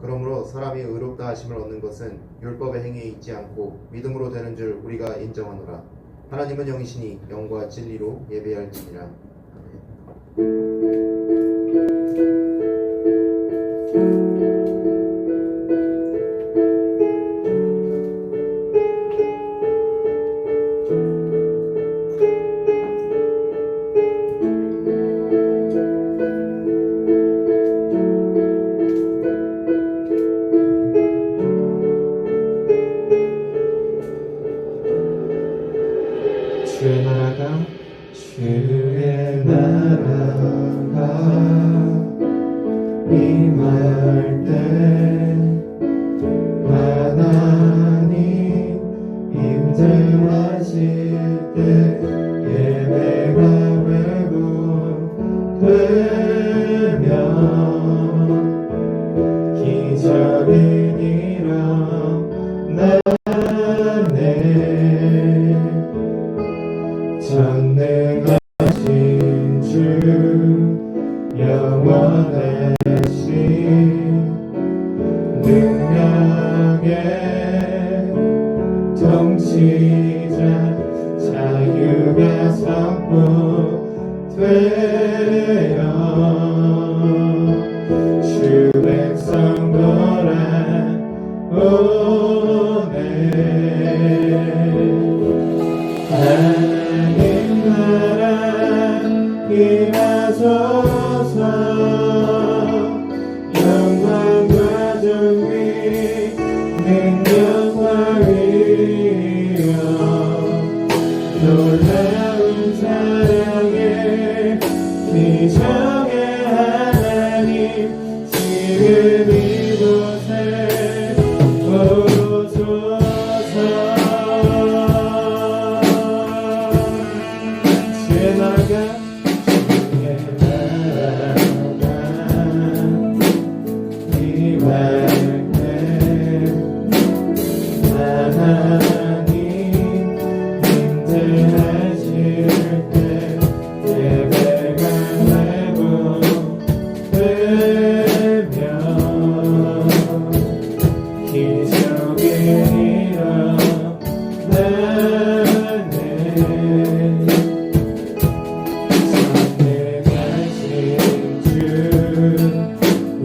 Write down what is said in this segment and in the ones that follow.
그러므로 사람이 의롭다 하심을 얻는 것은 율법의 행위에 있지 않고 믿음으로 되는 줄 우리가 인정하노라. 하나님은 영이시니 영과 진리로 예배할지니라. 주의 나라가 주의 나라가 임할 때 하나님 임재하실 때 예배가 회복되면 기적이 일어나네. 전능하신 주 영원하신 능력의 통치자 자유가 선포되어 주 백성 돌아오네. 하나님 나라 임하소서. 영광과 존귀 능력과 위엄 놀라운 사랑의 기적의 하나님 지금 이곳에 오소서. 주의 나라가 임할 때 하나님 임재하실 때 예배가 회복되면 기적이 일어나네. 전능하신 주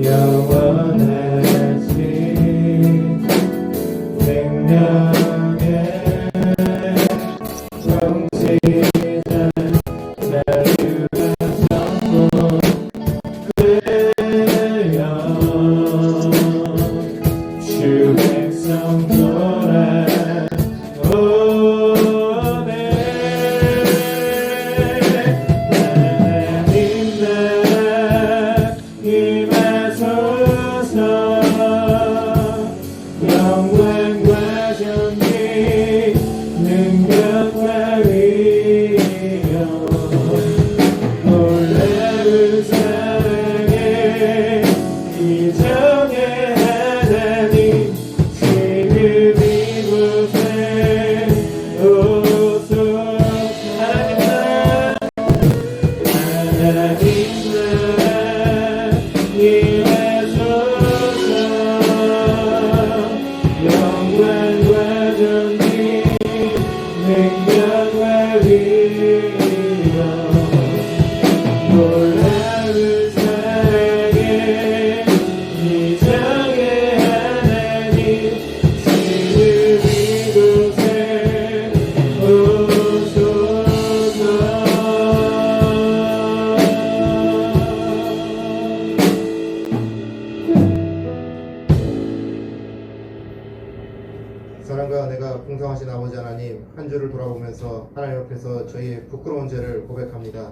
영원하신 능력의 통치자 자유가 선포되어 주 백성 돌아오네. 하나님 나라 임하소서. 영광과 존귀 능력과 위엄 놀라운 사랑의 기적의 하나님 지금 이곳에 오소서. 하나님 나라 임하소서. 영광과 존귀 능력과 위엄 놀라운 사랑의 기적의 하나님 지금 이곳에 오소서. 사랑과 은혜가 풍성하신 아버지 하나님, 한 주를 돌아보면서 하나님 앞에서 저희의 부끄러운 죄를 고백합니다.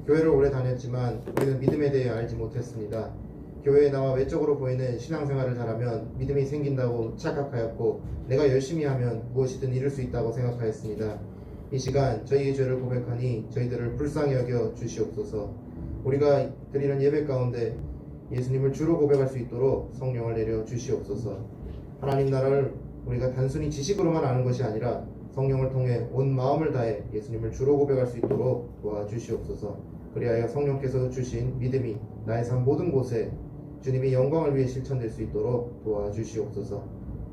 교회를 오래 다녔지만 우리는 믿음에 대해 알지 못했습니다. 교회에 나와 외적으로 보이는 신앙생활을 잘하면 믿음이 생긴다고 착각하였고, 내가 열심히 하면 무엇이든 이룰 수 있다고 생각하였습니다. 이 시간 저희의 죄를 고백하니 저희들을 불쌍히 여겨 주시옵소서. 우리가 드리는 예배 가운데 예수님을 주로 고백할 수 있도록 성령을 내려 주시옵소서. 하나님 나라를 우리가 단순히 지식으로만 아는 것이 아니라 성령을 통해 온 마음을 다해 예수님을 주로 고백할 수 있도록 도와주시옵소서. 그리하여 성령께서 주신 믿음이 나의 삶 모든 곳에 주님의 영광을 위해 실천될 수 있도록 도와주시옵소서.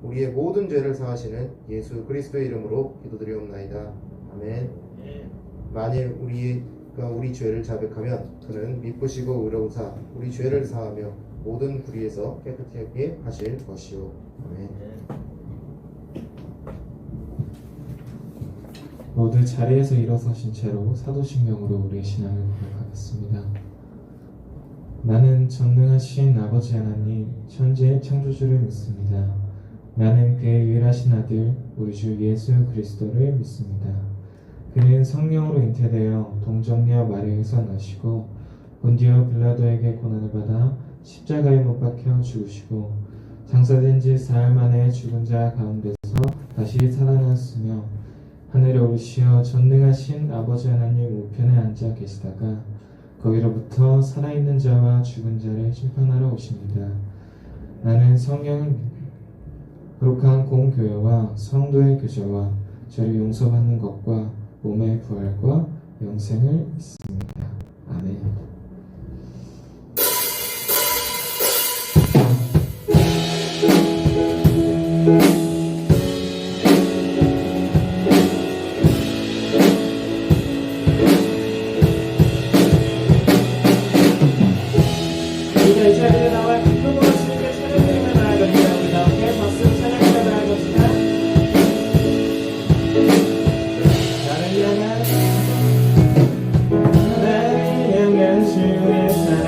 우리의 모든 죄를 사하시는 예수 그리스도의 이름으로 기도드리옵나이다. 아멘. 만일 우리가 우리 죄를 자백하면 그는 미쁘시고 의로우사 우리 죄를 사하며 모든 불의에서 깨끗하게 하실 것이오. 아멘. 모두 자리에서 일어서신 채로 사도신경으로 우리의 신앙을 고백하겠습니다. 나는 전능하신 아버지 하나님 천지의 창조주를 믿습니다. 나는 그의 유일하신 아들 우리 주 예수 그리스도를 믿습니다. 그는 성령으로 잉태되어 동정녀 마리아에서 나시고 본디오 빌라도에게 고난을 받아 십자가에 못 박혀 죽으시고 장사된 지 사흘 만에 죽은 자 가운데서 다시 살아났으며 하늘에 오르시어 전능하신 아버지 하나님 우편에 앉아 계시다가 거기로부터 살아있는 자와 죽은 자를 심판하러 오십니다. 나는 성령을 거룩한 공교회와 성도의 교제와 죄를 용서받는 것과 몸의 부활과 영생을 믿습니다. 아멘. 우리가 이 자리에 나와 기쁨으로 주님께 찬양드리며 나아갑니다. 우리 다 함께 박수로 찬양하며 나아갑시다. 나를 향한 주의 사랑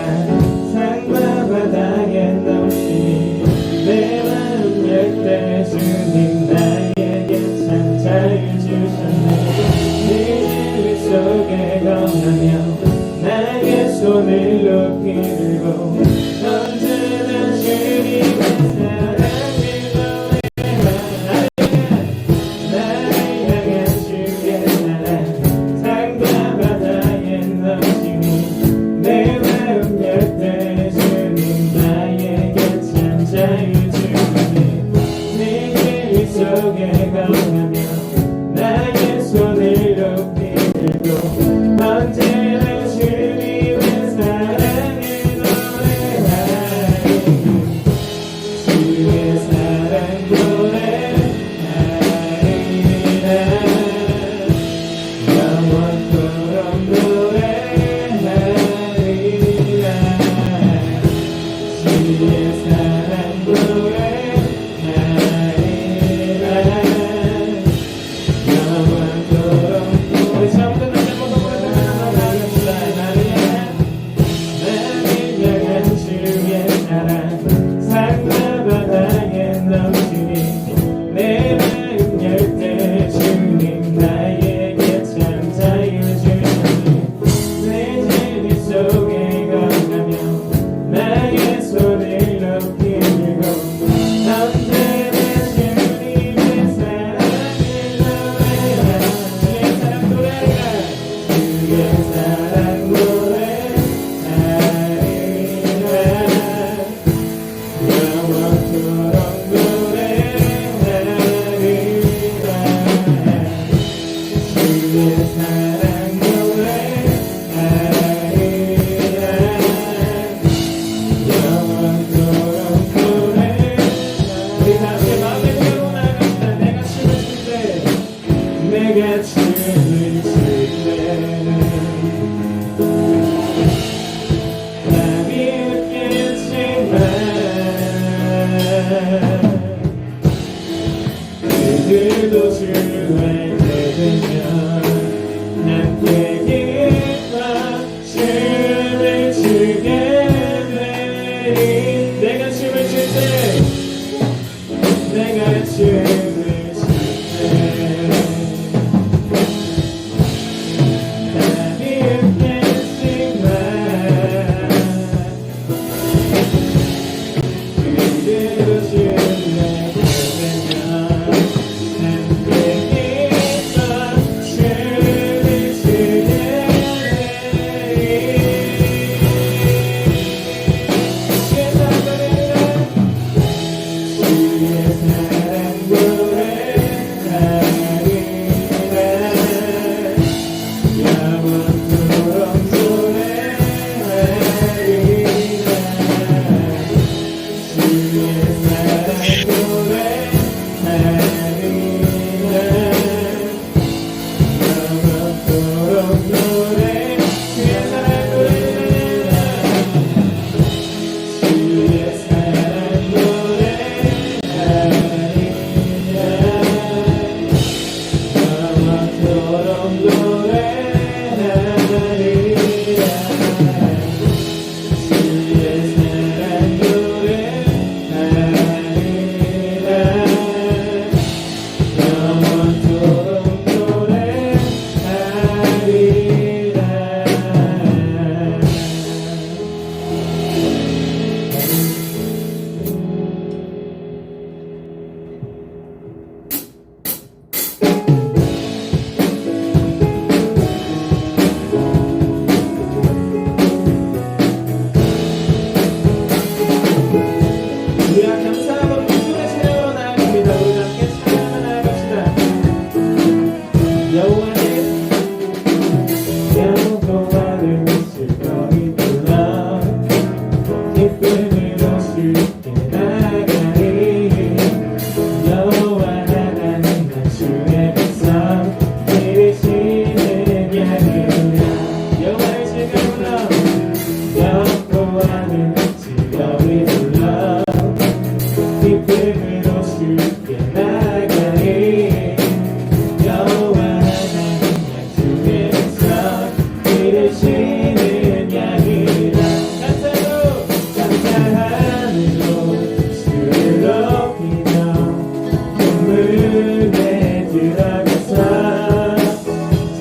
산과 바다에 넘치니 내 마음 열때 주님 나에게 참 자유 주셨네. 네 진리 속에 건너며 나의 손을 높이 들고 언제나 주님의 사랑을 노래하라. 나를 향한 주의 사랑 산과 바다에 넘치니 내 마음 열때 주님 나에게 참 자유 주시네. 네 진리 속에 걸으며 나의 손을 높이 들고 언제나 주님의 사랑을 노래하리. 주의 사랑 노래하리라. 영원토록 노래하리라. 주의 사랑 노래하리라. 영원토록 우리 처음부터 다시 한번 더 나아갑시다. 나를 향한 주의 사랑 산과 바다에 넘치니 내 마음 열때 주님 나에게 참 자유 주시니 내 진리 속에 걸어가며 나의 손을 높이 들고 언제나 주님의 사랑을 노래하라. 주의 사랑 노래하라. 영원토록 노래하리라. 주의 사랑 노래하리라. 영원토록 노래하리라. 우리 다시 마음에 들고 나갑시다. 내가 춤을 출 때 내가 춤을 출 때는 남이 웃겠지만 그들도 주할 때 되면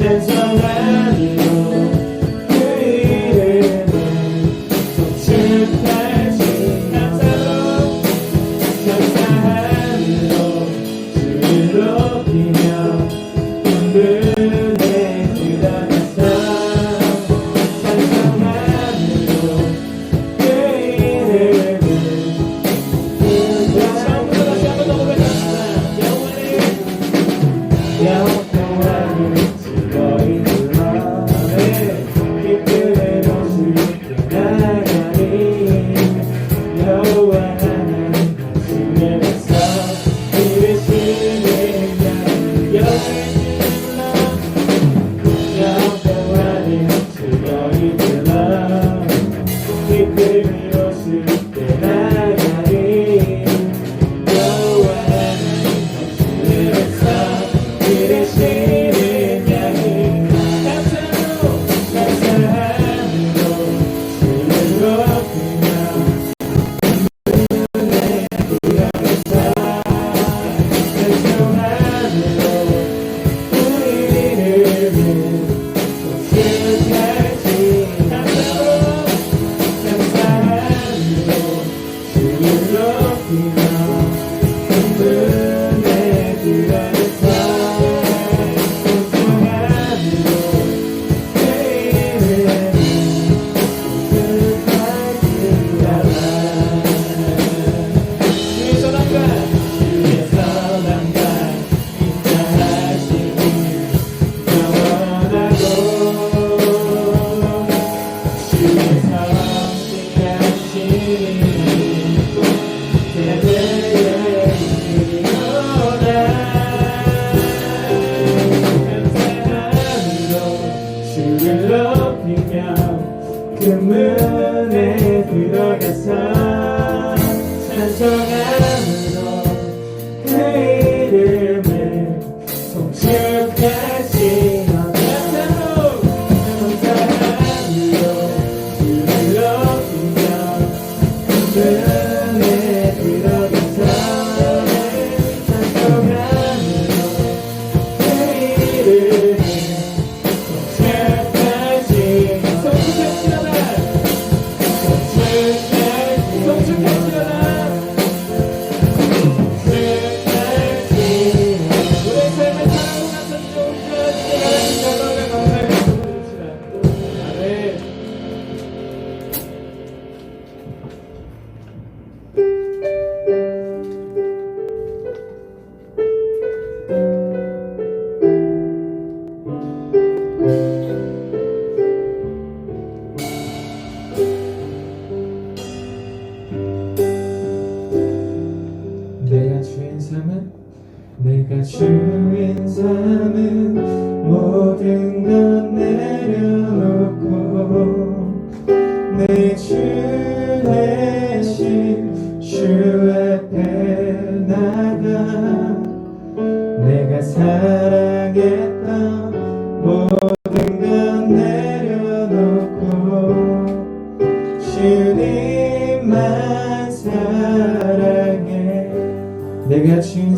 찬송하리로 그 이름을 송축하신 감사함으로 주를 높이며 은근에 드러났어 찬송함으로 그 이름을 처음부터 다시 한번 더 고백합시다. 영원히 즐거이 불러내 기쁨의 모습을 나가리 여호와 하나님 말씀을 받서 이르시는 양 영원히 즐거이 불러 기쁨의 모습을 나가리 여호와 하나님 말씀을 받서 이르시는 양이 감사함으로 주를 높이며 찬송함으로 그 이름을 송축하신 감사함으로 주를 높이며 은근에 드러났어 찬송함으로 그 이름을 주의 선함과 인자하시니 영원하고 주의 성실하시니 대대에 이르리로다 감사함으로 주를 높이며 금문에 들어가서 찬송함으로 그 이름을 송축하시며 감사함으로 주를 높이며 금문에 들어가서 찬송함으로 그 이름을 송축하시며 내가 주인 삼은 모든 것 내려놓고 내 주 대신 주 앞에 나가 내가 사랑했던 모든 것 내려놓고 주님만 사랑해 내가 주인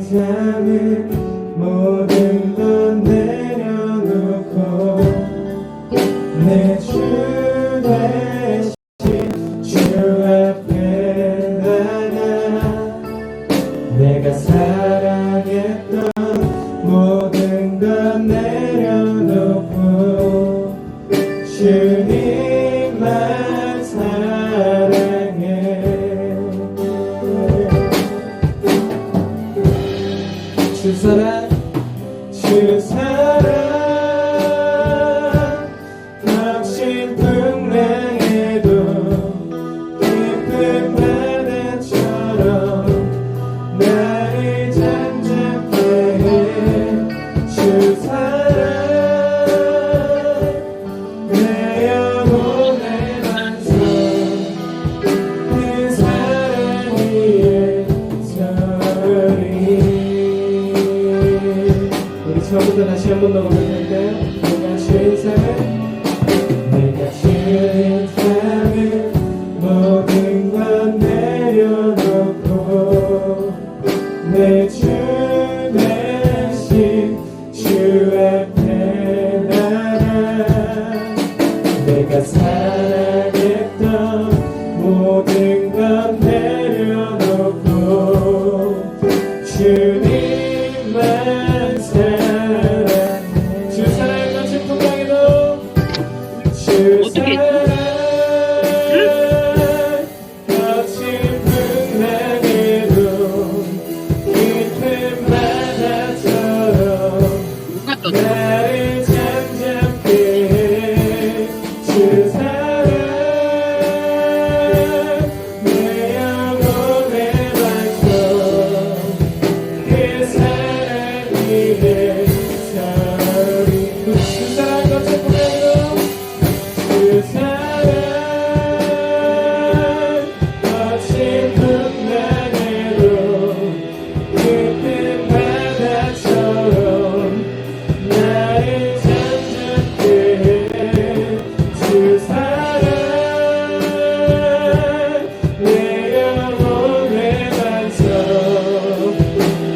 삼은 모든 것 내려놓고 내 주 대신 주 앞에 나가 내가 사랑했던 모든 것 내려놓고 주님만 사랑해 주 사랑 덕신 풍랑에도 깊은 바다처럼 나를 잠잠케 해 주 사랑 내 영혼의 반석 그 사랑 위에 서리 우리 처음부터 다시 한 번 더 고백할까요? 내가 주인 삼은 모든 것 내려놓고 내 주 대신 나만 사랑해 주 사랑의 거친 풍랑에도 주 어떻게 사랑 거친 풍랑에도 깊은 바다처럼 누가 떴어? 나를 잠잠케 해 주 사랑 내 영혼의 반석 그 사랑 위에 서리 주 사랑 거친 풍랑에도 주 사랑 거친 풍랑에도 깊은 바다처럼 나를 잠잠케 해 주 사랑 내 영혼의 반석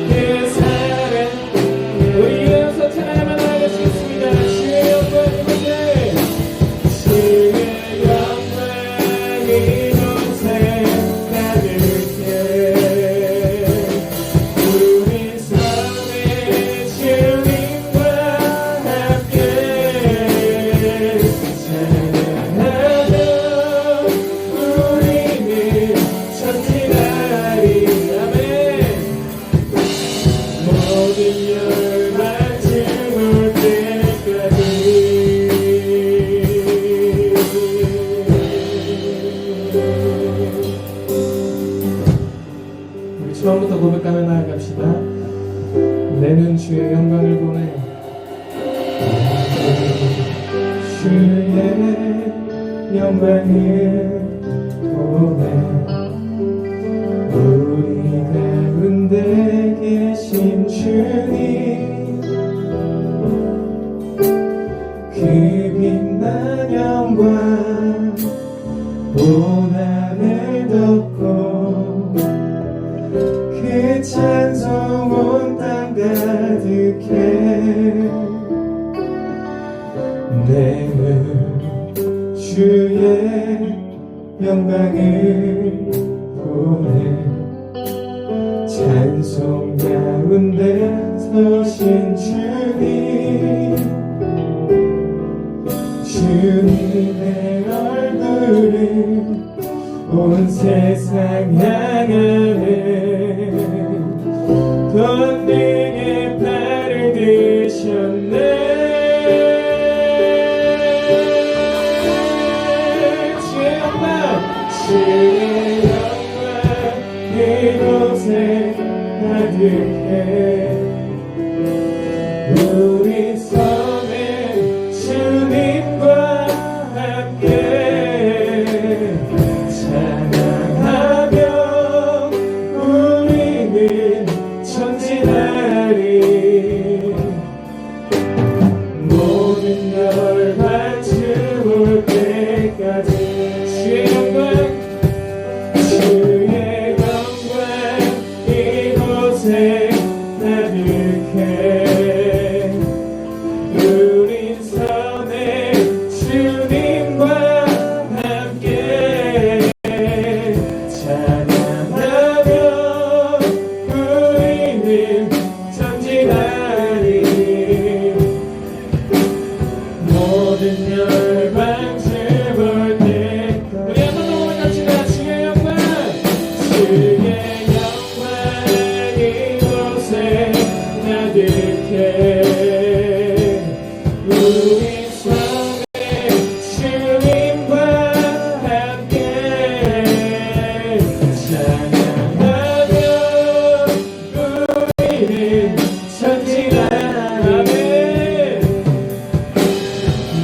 그 사랑 우리 이어서 찬양만 하겠습니다. 주의 영광 이곳에 주의 영광 이곳에 가득해 우리 섬에 주님과 함께 찬양하며 우리는 전진하리 아멘 모든 열망 주올 때까지 우리 처음부터 고백하며 나아갑시다. 내는 주의 영광을 보내 주의 영광을 보내 우리 가운데 계신 주님 그 빛난 영광 온 하늘 덮고 그 찬송 온 땅 가득해 내는 주의 영광을 보내 찬송 가운데 서신 주님 주님의 얼굴을 온 세상 향하네 권능의 발을 드셨네 주의 영광 주의 영광 이곳에 가득해 우리 섬에 주님과 함께 찬양하며 우리는 전진하리 모든 열방 주올 때까지 주의 영광 주의 영광 이곳에 가득해 우린 섬에 주님과 함께 찬양하며 우리는 전진하리 모든 열방 주볼 때 우리 한번 더 고백합시다. 주의 영광 주의 영광 이곳에 가득해 우리 섬에 주님과 함께 찬양하며 우리는 전진하리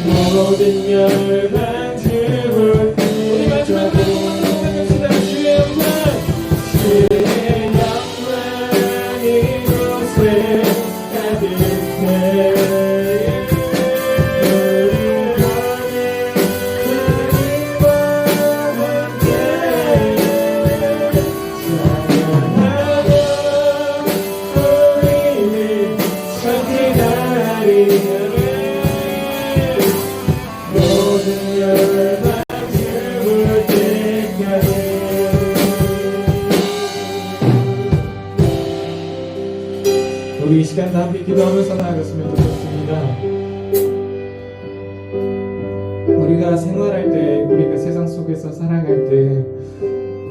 모든 열방 주볼 우리 마지막으로 고백합시다. 주의 영광 주의 영광 이곳에 가득해 모든 열방 주볼 때까지 우리 이 시간 다 함께 기도하면서 나아갔으면 좋겠습니다. 우리가 생활할 때, 우리가 세상 속에서 살아갈 때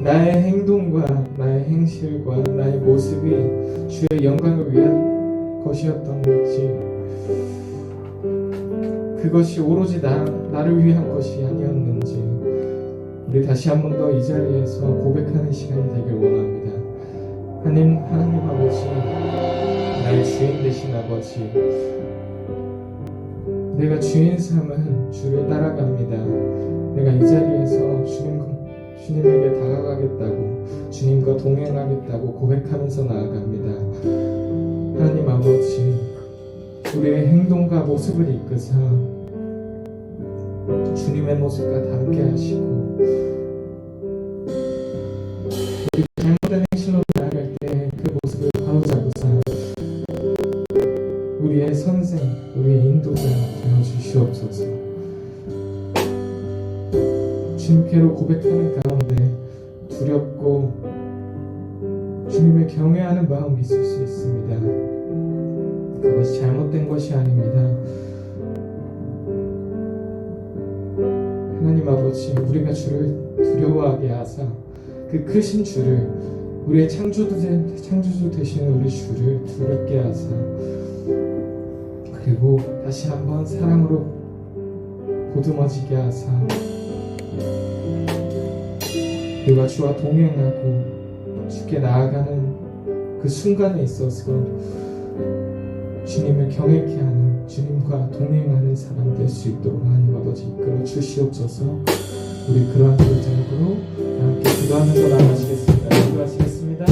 나의 행동과 나의 행실과 나의 모습이 주의 영광을 위한 것이었던지, 그것이 오로지 나를 위한 것이 아니었는지 우리 다시 한 번 더 이 자리에서 고백하는 시간이 되길 원합니다. 하나님 아버지, 나의 주인 되신 아버지, 내가 주인 삼은 주를 따라갑니다. 내가 이 자리에서 주님에게 다가가겠다고, 주님과 동행하겠다고 고백하면서 나아갑니다. 하나님 아버지, 우리의 행동과 모습을 이끄사 주님의 모습과 닮게 하시고, 우리 잘못된 행실로 나아갈 때 그 모습을 바로잡으사 우리의 선생, 우리의 인도자 되어주시옵소서. 주님께로 고백하는 가운데 두렵고 주님을 경외하는 마음이 있을 수 있습니다. 그것이 잘못된 것이 아닙니다. 하나님 아버지, 우리가 주를 두려워하게 하사 그 크신 주를, 우리의 창조주 되시는 우리 주를 두렵게 하사, 그리고 다시 한번 사랑으로 보듬어지게 하사 우리가 주와 동행하고 주께 나아가는 그 순간에 있어서 주님을 경외케 하는, 주님과 동행하는 사람 될 수 있도록 하나님 아버지 이끌어 주시옵소서. 우리 그러한 결정으로 함께 기도하면서 나가시겠습니다. 기도하시겠습니다.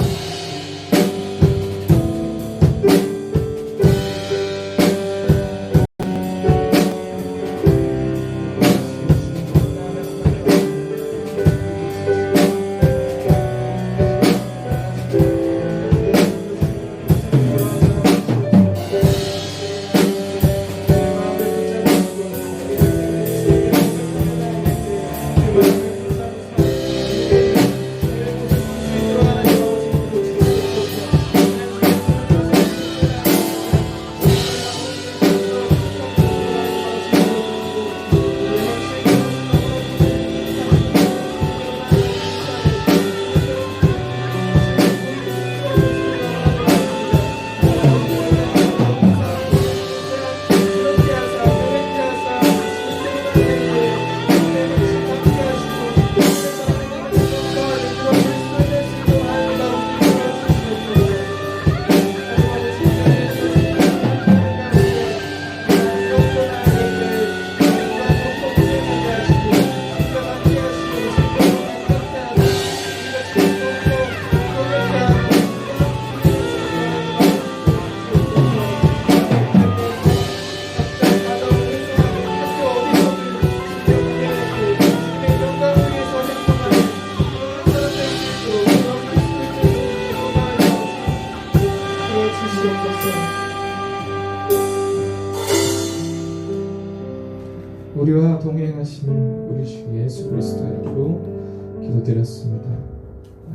우리와 동행하시는 우리 주 예수 그리스도의 이름으로 기도드렸습니다.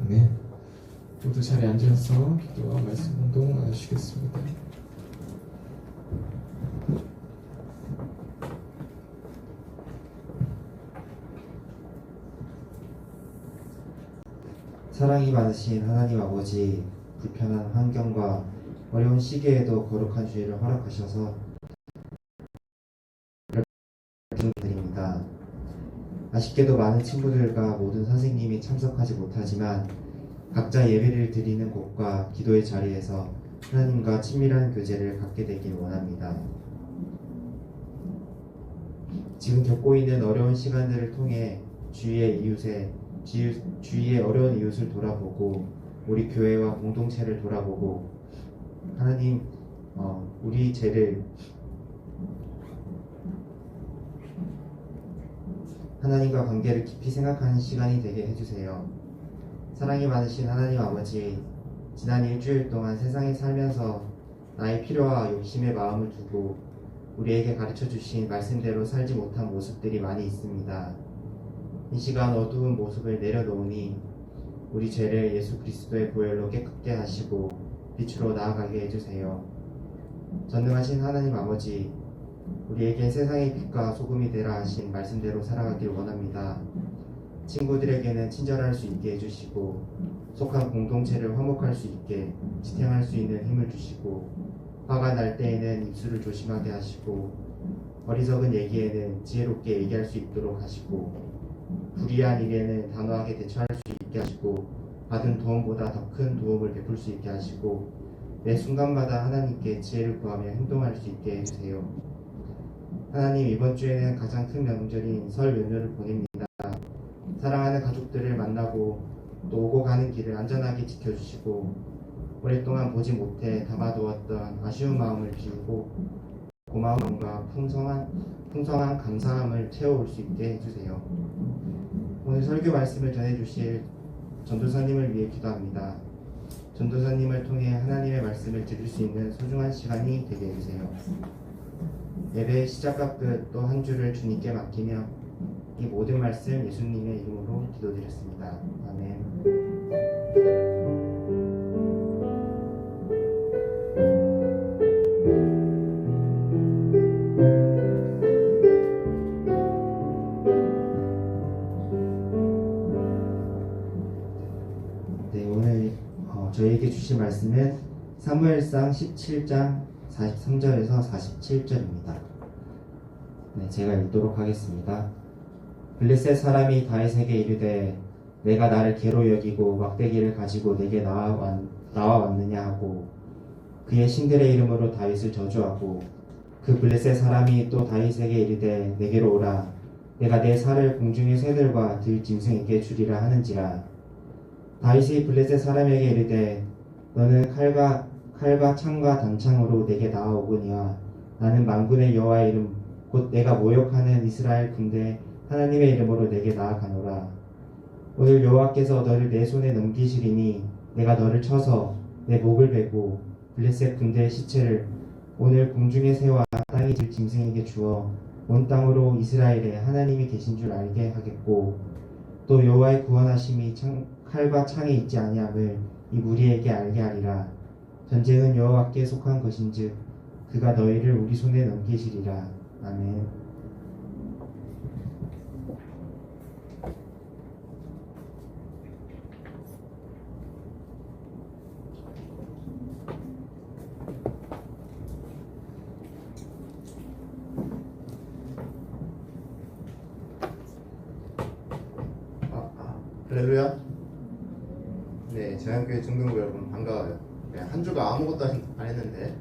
아멘. 모두 자리에 앉아서 기도와 말씀 운동 하시겠습니다. 사랑이 많으신 하나님 아버지, 불편한 환경과 어려운 시기에도 거룩한 주일을 허락하셔서 드립니다. 아쉽게도 많은 친구들과 모든 선생님이 참석하지 못하지만 각자 예배를 드리는 곳과 기도의 자리에서 하나님과 친밀한 교제를 갖게 되길 원합니다. 지금 겪고 있는 어려운 시간들을 통해 주위의 어려운 이웃을 돌아보고 우리 교회와 공동체를 돌아보고 하나님 우리 죄를 하나님과 관계를 깊이 생각하는 시간이 되게 해주세요. 사랑이 많으신 하나님 아버지, 지난 일주일 동안 세상에 살면서 나의 필요와 욕심의 마음을 두고 우리에게 가르쳐 주신 말씀대로 살지 못한 모습들이 많이 있습니다. 이 시간 어두운 모습을 내려놓으니 우리 죄를 예수 그리스도의 보혈로 깨끗게 하시고 빛으로 나아가게 해주세요. 전능하신 하나님 아버지, 우리에게 세상의 빛과 소금이 되라 하신 말씀대로 살아가길 원합니다. 친구들에게는 친절할 수 있게 해주시고 속한 공동체를 화목할 수 있게 지탱할 수 있는 힘을 주시고 화가 날 때에는 입술을 조심하게 하시고 어리석은 얘기에는 지혜롭게 얘기할 수 있도록 하시고 불의한 일에는 단호하게 대처할 수 있게 하시고 받은 도움보다 더 큰 도움을 베풀 수 있게 하시고 매 순간마다 하나님께 지혜를 구하며 행동할 수 있게 해주세요. 하나님, 이번 주에는 가장 큰 명절인 설 연휴를 보냅니다. 사랑하는 가족들을 만나고 또 오고 가는 길을 안전하게 지켜주시고 오랫동안 보지 못해 담아두었던 아쉬운 마음을 비우고 고마운 마음과 풍성한 감사함을 채워올 수 있게 해주세요. 오늘 설교 말씀을 전해주실 전도사님을 위해 기도합니다. 전도사님을 통해 하나님의 말씀을 들을 수 있는 소중한 시간이 되게 해주세요. 예배의 시작과 끝 또 한 주를 주님께 맡기며 이 모든 말씀 예수님의 이름으로 기도드렸습니다. 아멘. 네, 오늘 저희에게 주신 말씀은 사무엘상 17장 43절에서 47절입니다. 네, 제가 읽도록 하겠습니다. 블레셋 사람이 다윗에게 이르되 내가 나를 개로 여기고 막대기를 가지고 내게 나와왔느냐 하고 그의 신들의 이름으로 다윗을 저주하고 그 블레셋 사람이 또 다윗에게 이르되 내게로 오라 내가 내 살을 공중의 새들과 들 짐승에게 주리라 하는지라. 다윗이 블레셋 사람에게 이르되 너는 칼과 창과 단창으로 내게 나아오거니와 나는 만군의 여호와의 이름 곧 내가 모욕하는 이스라엘 군대 하나님의 이름으로 내게 나아가노라. 오늘 여호와께서 너를 내 손에 넘기시리니 내가 너를 쳐서 내 목을 베고 블레셋 군대의 시체를 오늘 공중의 새와 땅이 들 짐승에게 주어 온 땅으로 이스라엘에 하나님이 계신 줄 알게 하겠고 또 여호와의 구원하심이 칼과 창에 있지 아니함을 이 무리에게 알게 하리라. 전쟁은 여호와께 속한 것인즉 그가 너희를 우리 손에 넘기시리라. 아멘. 할렐루야. 네, 재앙교회 중등부 여러분 반가워요. 네, 한 주가 아무것도 안 했는데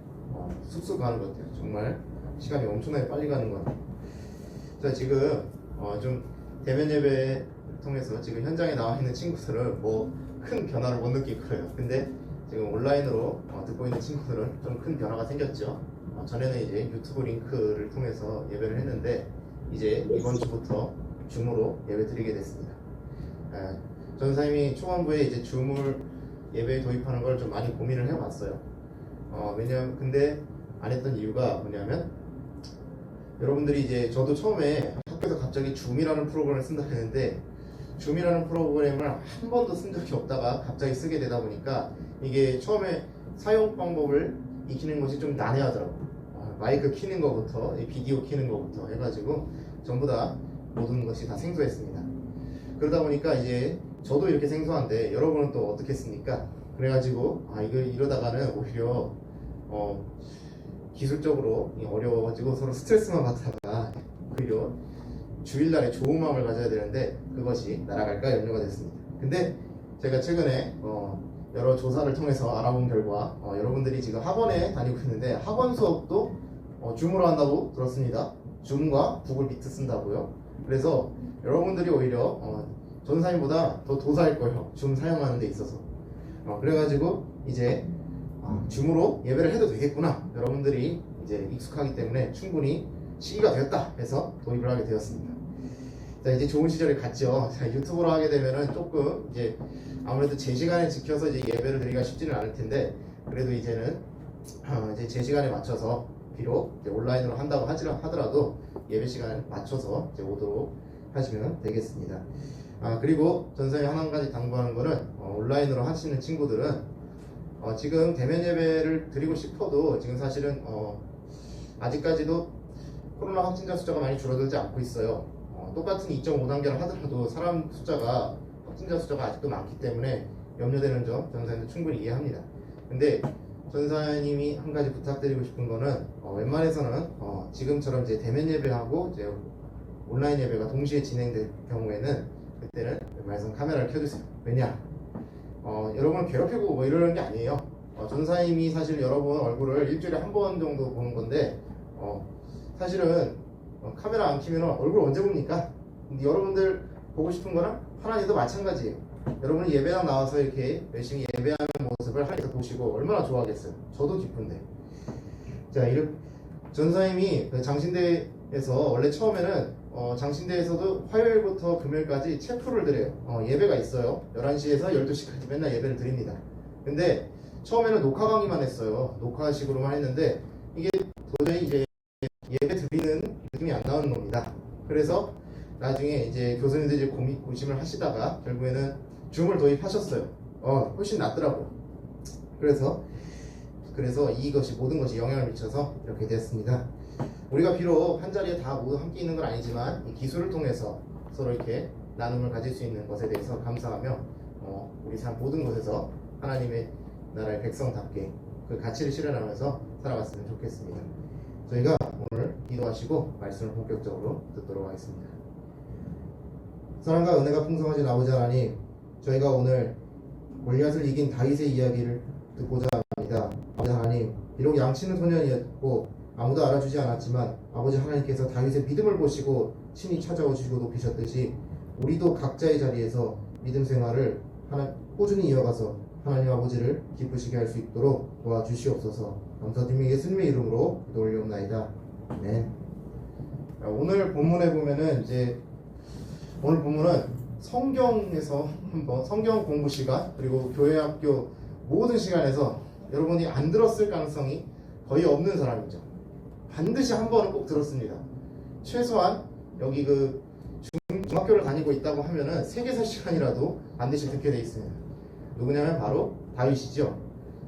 쑥쑥 가는 것 같아요. 정말 시간이 엄청나게 빨리 가는 것 같아요. 자, 지금 좀 대면 예배 통해서 지금 현장에 나와 있는 친구들은 뭐 큰 변화를 못 느낄 거예요. 근데 지금 온라인으로 듣고 있는 친구들은 좀 큰 변화가 생겼죠. 전에는 이제 유튜브 링크를 통해서 예배를 했는데 이제 이번 주부터 줌으로 예배 드리게 됐습니다. 전사님이 초반부에 이제 줌을 예배에 도입하는 걸 좀 많이 고민을 해봤어요. 왜냐면 근데 안 했던 이유가 뭐냐면 여러분들이 이제 저도 처음에 학교에서 갑자기 줌이라는 프로그램을 쓴다 했는데 줌이라는 프로그램을 한 번도 쓴 적이 없다가 갑자기 쓰게 되다 보니까 이게 처음에 사용 방법을 익히는 것이 좀 난해하더라고요. 마이크 키는 것부터 비디오 키는 것부터 해가지고 전부 다 모든 것이 다 생소했습니다. 그러다 보니까 이제 저도 이렇게 생소한데 여러분은 또 어떻겠습니까? 그래가지고 이거 이러다가는 오히려 기술적으로 어려워가지고 서로 스트레스만 받다가 오히려 주일날에 좋은 마음을 가져야 되는데 그것이 날아갈까 염려가 됐습니다. 근데 제가 최근에 여러 조사를 통해서 알아본 결과 여러분들이 지금 학원에 다니고 있는데 학원 수업도 줌으로 한다고 들었습니다. 줌과 구글 미트 쓴다고요. 그래서 여러분들이 오히려 전사님보다 더 도사일 거예요. 줌 사용하는 데 있어서. 그래가지고 이제 줌으로 예배를 해도 되겠구나. 여러분들이 이제 익숙하기 때문에 충분히 시기가 되었다 해서 도입을 하게 되었습니다. 자, 이제 좋은 시절이 갔죠. 자, 유튜브로 하게 되면은 조금 이제 아무래도 제 시간에 지켜서 이제 예배를 드리기가 쉽지는 않을 텐데 그래도 이제는 이제 제 시간에 맞춰서 비록 이제 온라인으로 한다고 하더라도 예배 시간에 맞춰서 이제 오도록 하시면 되겠습니다. 그리고 전사님 한 가지 당부하는 거는 온라인으로 하시는 친구들은 지금 대면 예배를 드리고 싶어도 지금 사실은 아직까지도 코로나 확진자 숫자가 많이 줄어들지 않고 있어요. 똑같은 2.5단계를 하더라도 사람 숫자가 확진자 숫자가 아직도 많기 때문에 염려되는 점 전사님도 충분히 이해합니다. 근데 전사님이 한 가지 부탁드리고 싶은 거는 웬만해서는 지금처럼 이제 대면 예배하고 이제 온라인 예배가 동시에 진행될 경우에는 그때는 웬만해서 카메라를 켜주세요. 왜냐? 여러분을 괴롭히고 뭐 이러는 게 아니에요. 전사님이 사실 여러분 얼굴을 일주일에 한 번 정도 보는 건데 사실은 카메라 안 켜면 얼굴 언제 봅니까? 근데 여러분들 보고 싶은 거랑 하나님도 마찬가지예요. 여러분이 예배당 나와서 이렇게 열심히 예배하는 모습을 하나님께서 보시고 얼마나 좋아하겠어요. 저도 기쁜데. 자, 전사님이 그 장신대에서 원래 처음에는 장신대에서도 화요일부터 금요일까지 체프를 드려요. 예배가 있어요. 11시에서 12시까지 맨날 예배를 드립니다. 근데 처음에는 녹화 강의만 했어요. 녹화식으로만 했는데 이게 도저히 이제 예배 드리는 느낌이 안 나오는 겁니다. 그래서 나중에 이제 교수님들이 이제 고심을 하시다가 결국에는 줌을 도입하셨어요. 훨씬 낫더라고요. 그래서 이것이 모든 것이 영향을 미쳐서 이렇게 됐습니다. 우리가 비록 한 자리에 다 모두 함께 있는 건 아니지만 이 기술을 통해서 서로 이렇게 나눔을 가질 수 있는 것에 대해서 감사하며 우리 삶 모든 곳에서 하나님의 나라의 백성답게 그 가치를 실현하면서 살아갔으면 좋겠습니다. 저희가 오늘 기도하시고 말씀을 본격적으로 듣도록 하겠습니다. 사랑과 은혜가 풍성하신 아버지 하나님, 저희가 오늘 골리앗을 이긴 다윗의 이야기를 듣고자 합니다. 아버지 하나님, 비록 양치는 소년이었고 아무도 알아주지 않았지만 아버지 하나님께서 다윗의 믿음을 보시고 친히 찾아오시고 높이셨듯이 우리도 각자의 자리에서 믿음 생활을 꾸준히 이어가서 하나님 아버지를 기쁘시게 할 수 있도록 도와주시옵소서. 감사드리며 예수님의 이름으로 기도 올리옵나이다. 아멘. 오늘 본문에 보면은 오늘 본문은 성경에서 한번 성경 공부 시간 그리고 교회 학교 모든 시간에서 여러분이 안 들었을 가능성이 거의 없는 사람이죠. 반드시 한 번은 꼭 들었습니다. 최소한 여기 중학교를 다니고 있다고 하면은 세계사 시간이라도 반드시 듣게 돼 있습니다. 누구냐면 바로 다윗이죠.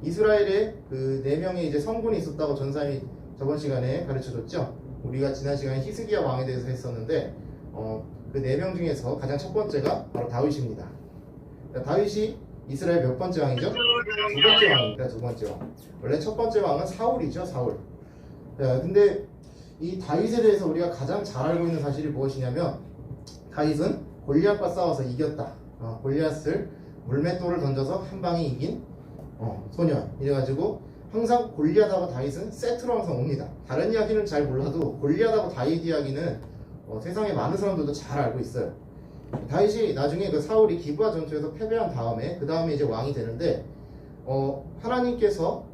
이스라엘에 그 4명의 이제 성군이 있었다고 전사님이 저번 시간에 가르쳐줬죠. 우리가 지난 시간에 히스기야 왕에 대해서 했었는데 그 4명 중에서 가장 첫 번째가 바로 다윗입니다. 다윗이 이스라엘 몇 번째 왕이죠? 두 번째 왕입니다. 두 번째 왕. 원래 첫 번째 왕은 사울이죠. 사울. 근데 이 다윗에 대해서 우리가 가장 잘 알고 있는 사실이 무엇이냐면 다윗은 골리앗과 싸워서 이겼다. 골리앗을 물맷돌을 던져서 한 방에 이긴 소년. 이래가지고 항상 골리앗하고 다윗은 세트로 항상 옵니다. 다른 이야기는 잘 몰라도 골리앗하고 다윗 이야기는 세상에 많은 사람들도 잘 알고 있어요. 다윗이 나중에 그 사울이 기브아 전투에서 패배한 다음에 그 다음에 이제 왕이 되는데 하나님께서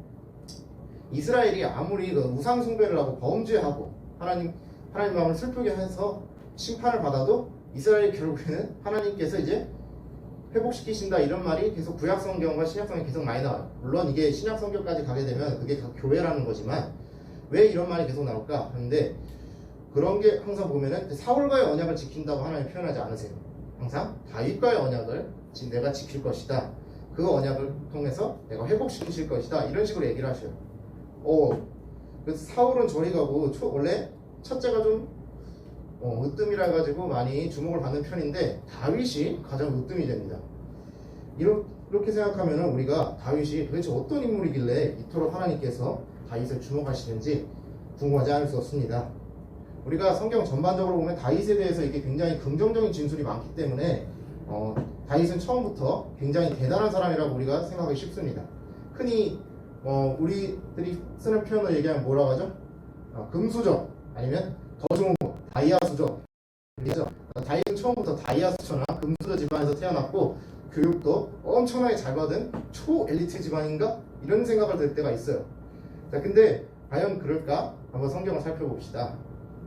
이스라엘이 아무리 그 우상 숭배를 하고 범죄하고 하나님 마음을 슬프게 해서 심판을 받아도 이스라엘이 결국에는 하나님께서 이제 회복시키신다 이런 말이 계속 구약 성경과 신약 성경에 계속 많이 나와요. 물론 이게 신약 성경까지 가게 되면 그게 다 교회라는 거지만 왜 이런 말이 계속 나올까? 그런데 그런 게 항상 보면은 사울과의 언약을 지킨다고 하나님 표현하지 않으세요. 항상 다윗과의 언약을 내가 지킬 것이다. 그 언약을 통해서 내가 회복시키실 것이다. 이런 식으로 얘기를 하셔요. 그래서 사울은 저리 가고 원래 첫째가 좀 으뜸이라 가지고 많이 주목을 받는 편인데 다윗이 가장 으뜸이 됩니다. 이렇게 생각하면 우리가 다윗이 도대체 어떤 인물이길래 이토록 하나님께서 다윗을 주목하시는지 궁금하지 않을 수 없습니다. 우리가 성경 전반적으로 보면 다윗에 대해서 이게 굉장히 긍정적인 진술이 많기 때문에 다윗은 처음부터 굉장히 대단한 사람이라고 우리가 생각하기 쉽습니다. 흔히 우리들이 쓰는 표현으로 얘기하면 뭐라고 하죠? 금수저 아니면 더 좋은 거 다이아수저. 다윗은 처음부터 다이아수저나 금수저 집안에서 태어났고 교육도 엄청나게 잘 받은 초엘리트 집안인가? 이런 생각을 들 때가 있어요. 자, 근데 과연 그럴까? 한번 성경을 살펴봅시다.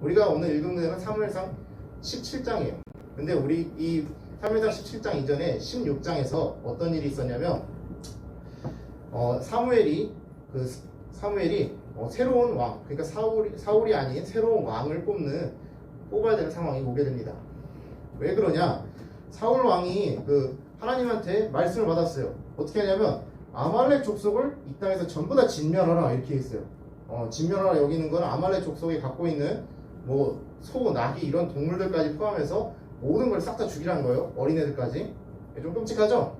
우리가 오늘 읽은 내용은 사무엘상 17장이에요. 근데 우리 이 사무엘상 17장 이전에 16장에서 어떤 일이 있었냐면 사무엘이 새로운 왕, 그러니까 사울이 아닌 새로운 왕을 뽑아야 되는 상황이 오게 됩니다. 왜 그러냐? 사울 왕이 하나님한테 말씀을 받았어요. 어떻게 하냐면 아말렉 족속을 이 땅에서 전부 다 진멸하라 이렇게 있어요. 진멸하라 여기는 건 아말렉 족속이 갖고 있는 뭐 소, 나귀 이런 동물들까지 포함해서 모든 걸 싹 다 죽이라는 거예요. 어린애들까지. 좀 끔찍하죠?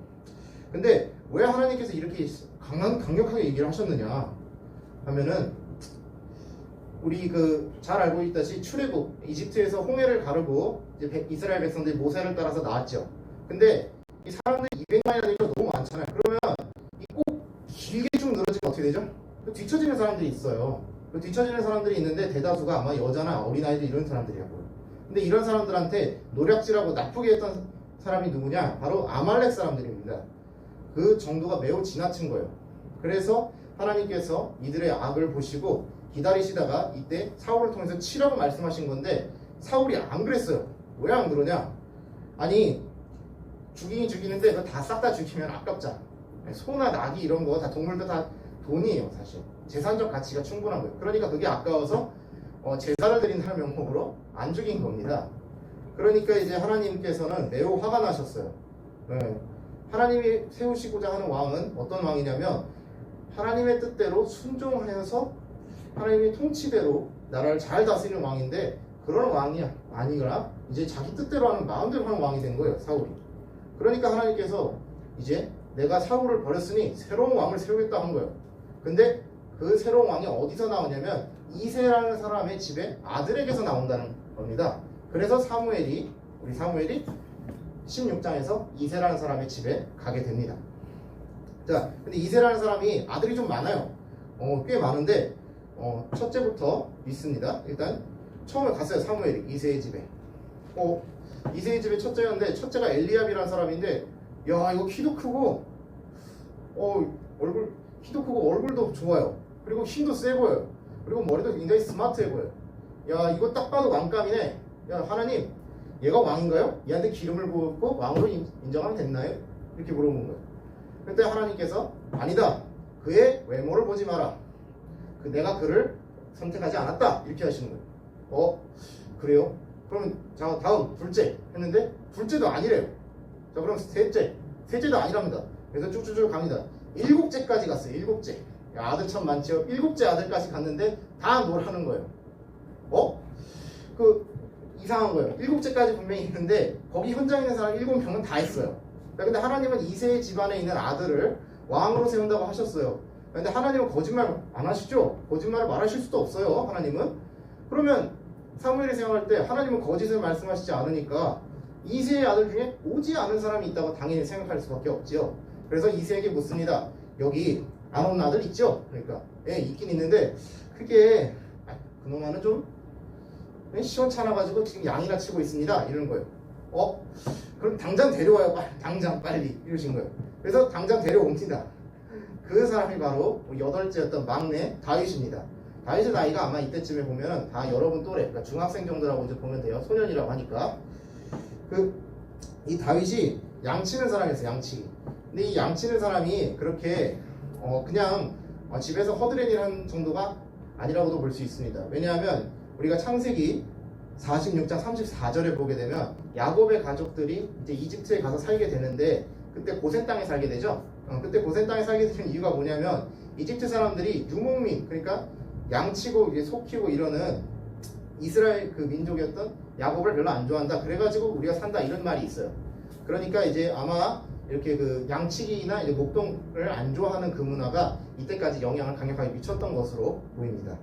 근데 왜 하나님께서 이렇게 강력하게 얘기를 하셨느냐 하면은 우리 잘 알고 있다시피 출애굽 이집트에서 홍해를 가르고 이제 이스라엘 백성들이 모세를 따라서 나왔죠. 근데 이 사람들이 200만이나 되니까 너무 많잖아요. 그러면 이 꼭 길게 쭉 늘어지면 어떻게 되죠? 뒤처지는 사람들이 있어요. 뒤처지는 사람들이 있는데 대다수가 아마 여자나 어린아이들 이런 사람들이라고요. 근데 이런 사람들한테 노략질하고 나쁘게 했던 사람이 누구냐? 바로 아말렉 사람들입니다. 그 정도가 매우 지나친 거예요. 그래서 하나님께서 이들의 악을 보시고 기다리시다가 이때 사울을 통해서 치라고 말씀하신 건데 사울이 안 그랬어요. 왜 안 그러냐? 아니 죽이긴 죽이는데 그거 다 싹 다 죽이면 아깝잖아. 소나 나귀 이런 거 다 동물도 다 돈이에요. 사실 재산적 가치가 충분한 거예요. 그러니까 그게 아까워서 제사를 드린다는 명목으로 안 죽인 겁니다. 그러니까 이제 하나님께서는 매우 화가 나셨어요. 하나님이 세우시고자 하는 왕은 어떤 왕이냐면 하나님의 뜻대로 순종하여서 하나님의 통치대로 나라를 잘 다스리는 왕인데 그런 왕이 아니라 이제 자기 뜻대로 하는 마음대로 하는 왕이 된 거예요. 사울이. 그러니까 하나님께서 이제 내가 사울을 버렸으니 새로운 왕을 세우겠다 한 거예요. 근데 그 새로운 왕이 어디서 나오냐면 이새라는 사람의 집에 아들에게서 나온다는 겁니다. 그래서 우리 사무엘이 16장에서 이새라는 사람의 집에 가게 됩니다. 자, 근데 이새라는 사람이 아들이 좀 많아요. 꽤 많은데 첫째부터 있습니다. 일단 처음에 갔어요. 사무엘이 이새의 집에. 이새의 집에 첫째였는데 첫째가 엘리압이라는 사람인데 야 이거 키도 크고 키도 크고 얼굴도 좋아요. 그리고 힘도 세 보여요. 그리고 머리도 굉장히 스마트해 보여요. 야 이거 딱 봐도 왕감이네. 야 하나님 얘가 왕인가요? 얘한테 기름을 부었고 왕으로 인정하면 됐나요? 이렇게 물어본 거예요. 그때 하나님께서 아니다. 그의 외모를 보지 마라. 내가 그를 선택하지 않았다. 이렇게 하시는 거예요. 그래요? 그러면 자 다음 둘째 했는데 둘째도 아니래요. 자 그럼 셋째도 아니랍니다. 그래서 쭉쭉쭉 갑니다. 7째까지 갔어요. 7째. 야, 아들 참 많죠. 7째 아들까지 갔는데 다 놀하는 거예요. 이상한 거예요. 7째까지 분명히 있는데 거기 현장에 있는 사람 7명은 다 했어요. 근데 하나님은 이새의 집안에 있는 아들을 왕으로 세운다고 하셨어요. 근데 하나님은 거짓말 안 하시죠? 거짓말을 말하실 수도 없어요. 하나님은. 그러면 사무엘이 생각할 때 하나님은 거짓을 말씀하시지 않으니까 이새의 아들 중에 오지 않은 사람이 있다고 당연히 생각할 수밖에 없지요. 그래서 이새에게 묻습니다. 여기 안 온 아들 있죠? 그러니까 있긴 있는데 그게 그놈 아는 좀 시원찮아가지고 지금 양이나 치고 있습니다. 이러는 거예요. 그럼 당장 데려와요. 당장 빨리 이러신 거예요. 그래서 당장 데려옵니다. 그 사람이 바로 8째였던 막내 다윗입니다. 다윗의 나이가 아마 이때쯤에 보면 다 여러분 또래, 그러니까 중학생 정도라고 이제 보면 돼요. 소년이라고 하니까. 이 다윗이 양치는 사람이었어요. 양치기. 근데 이 양치는 사람이 그렇게 그냥 집에서 허드렛 일하는 정도가 아니라고도 볼 수 있습니다. 왜냐하면 우리가 창세기 46장 34절에 보게 되면 야곱의 가족들이 이제 이집트에 가서 살게 되는데 그때 고센 땅에 살게 되죠. 그때 고센 땅에 살게 되는 이유가 뭐냐면 이집트 사람들이 유목민, 그러니까 양치고 이제 소 키우고 이러는 이스라엘 그 민족이었던 야곱을 별로 안 좋아한다. 그래가지고 우리가 산다 이런 말이 있어요. 그러니까 이제 아마 이렇게 그 양치기나 이제 목동을 안 좋아하는 그 문화가 이때까지 영향을 강력하게 미쳤던 것으로 보입니다.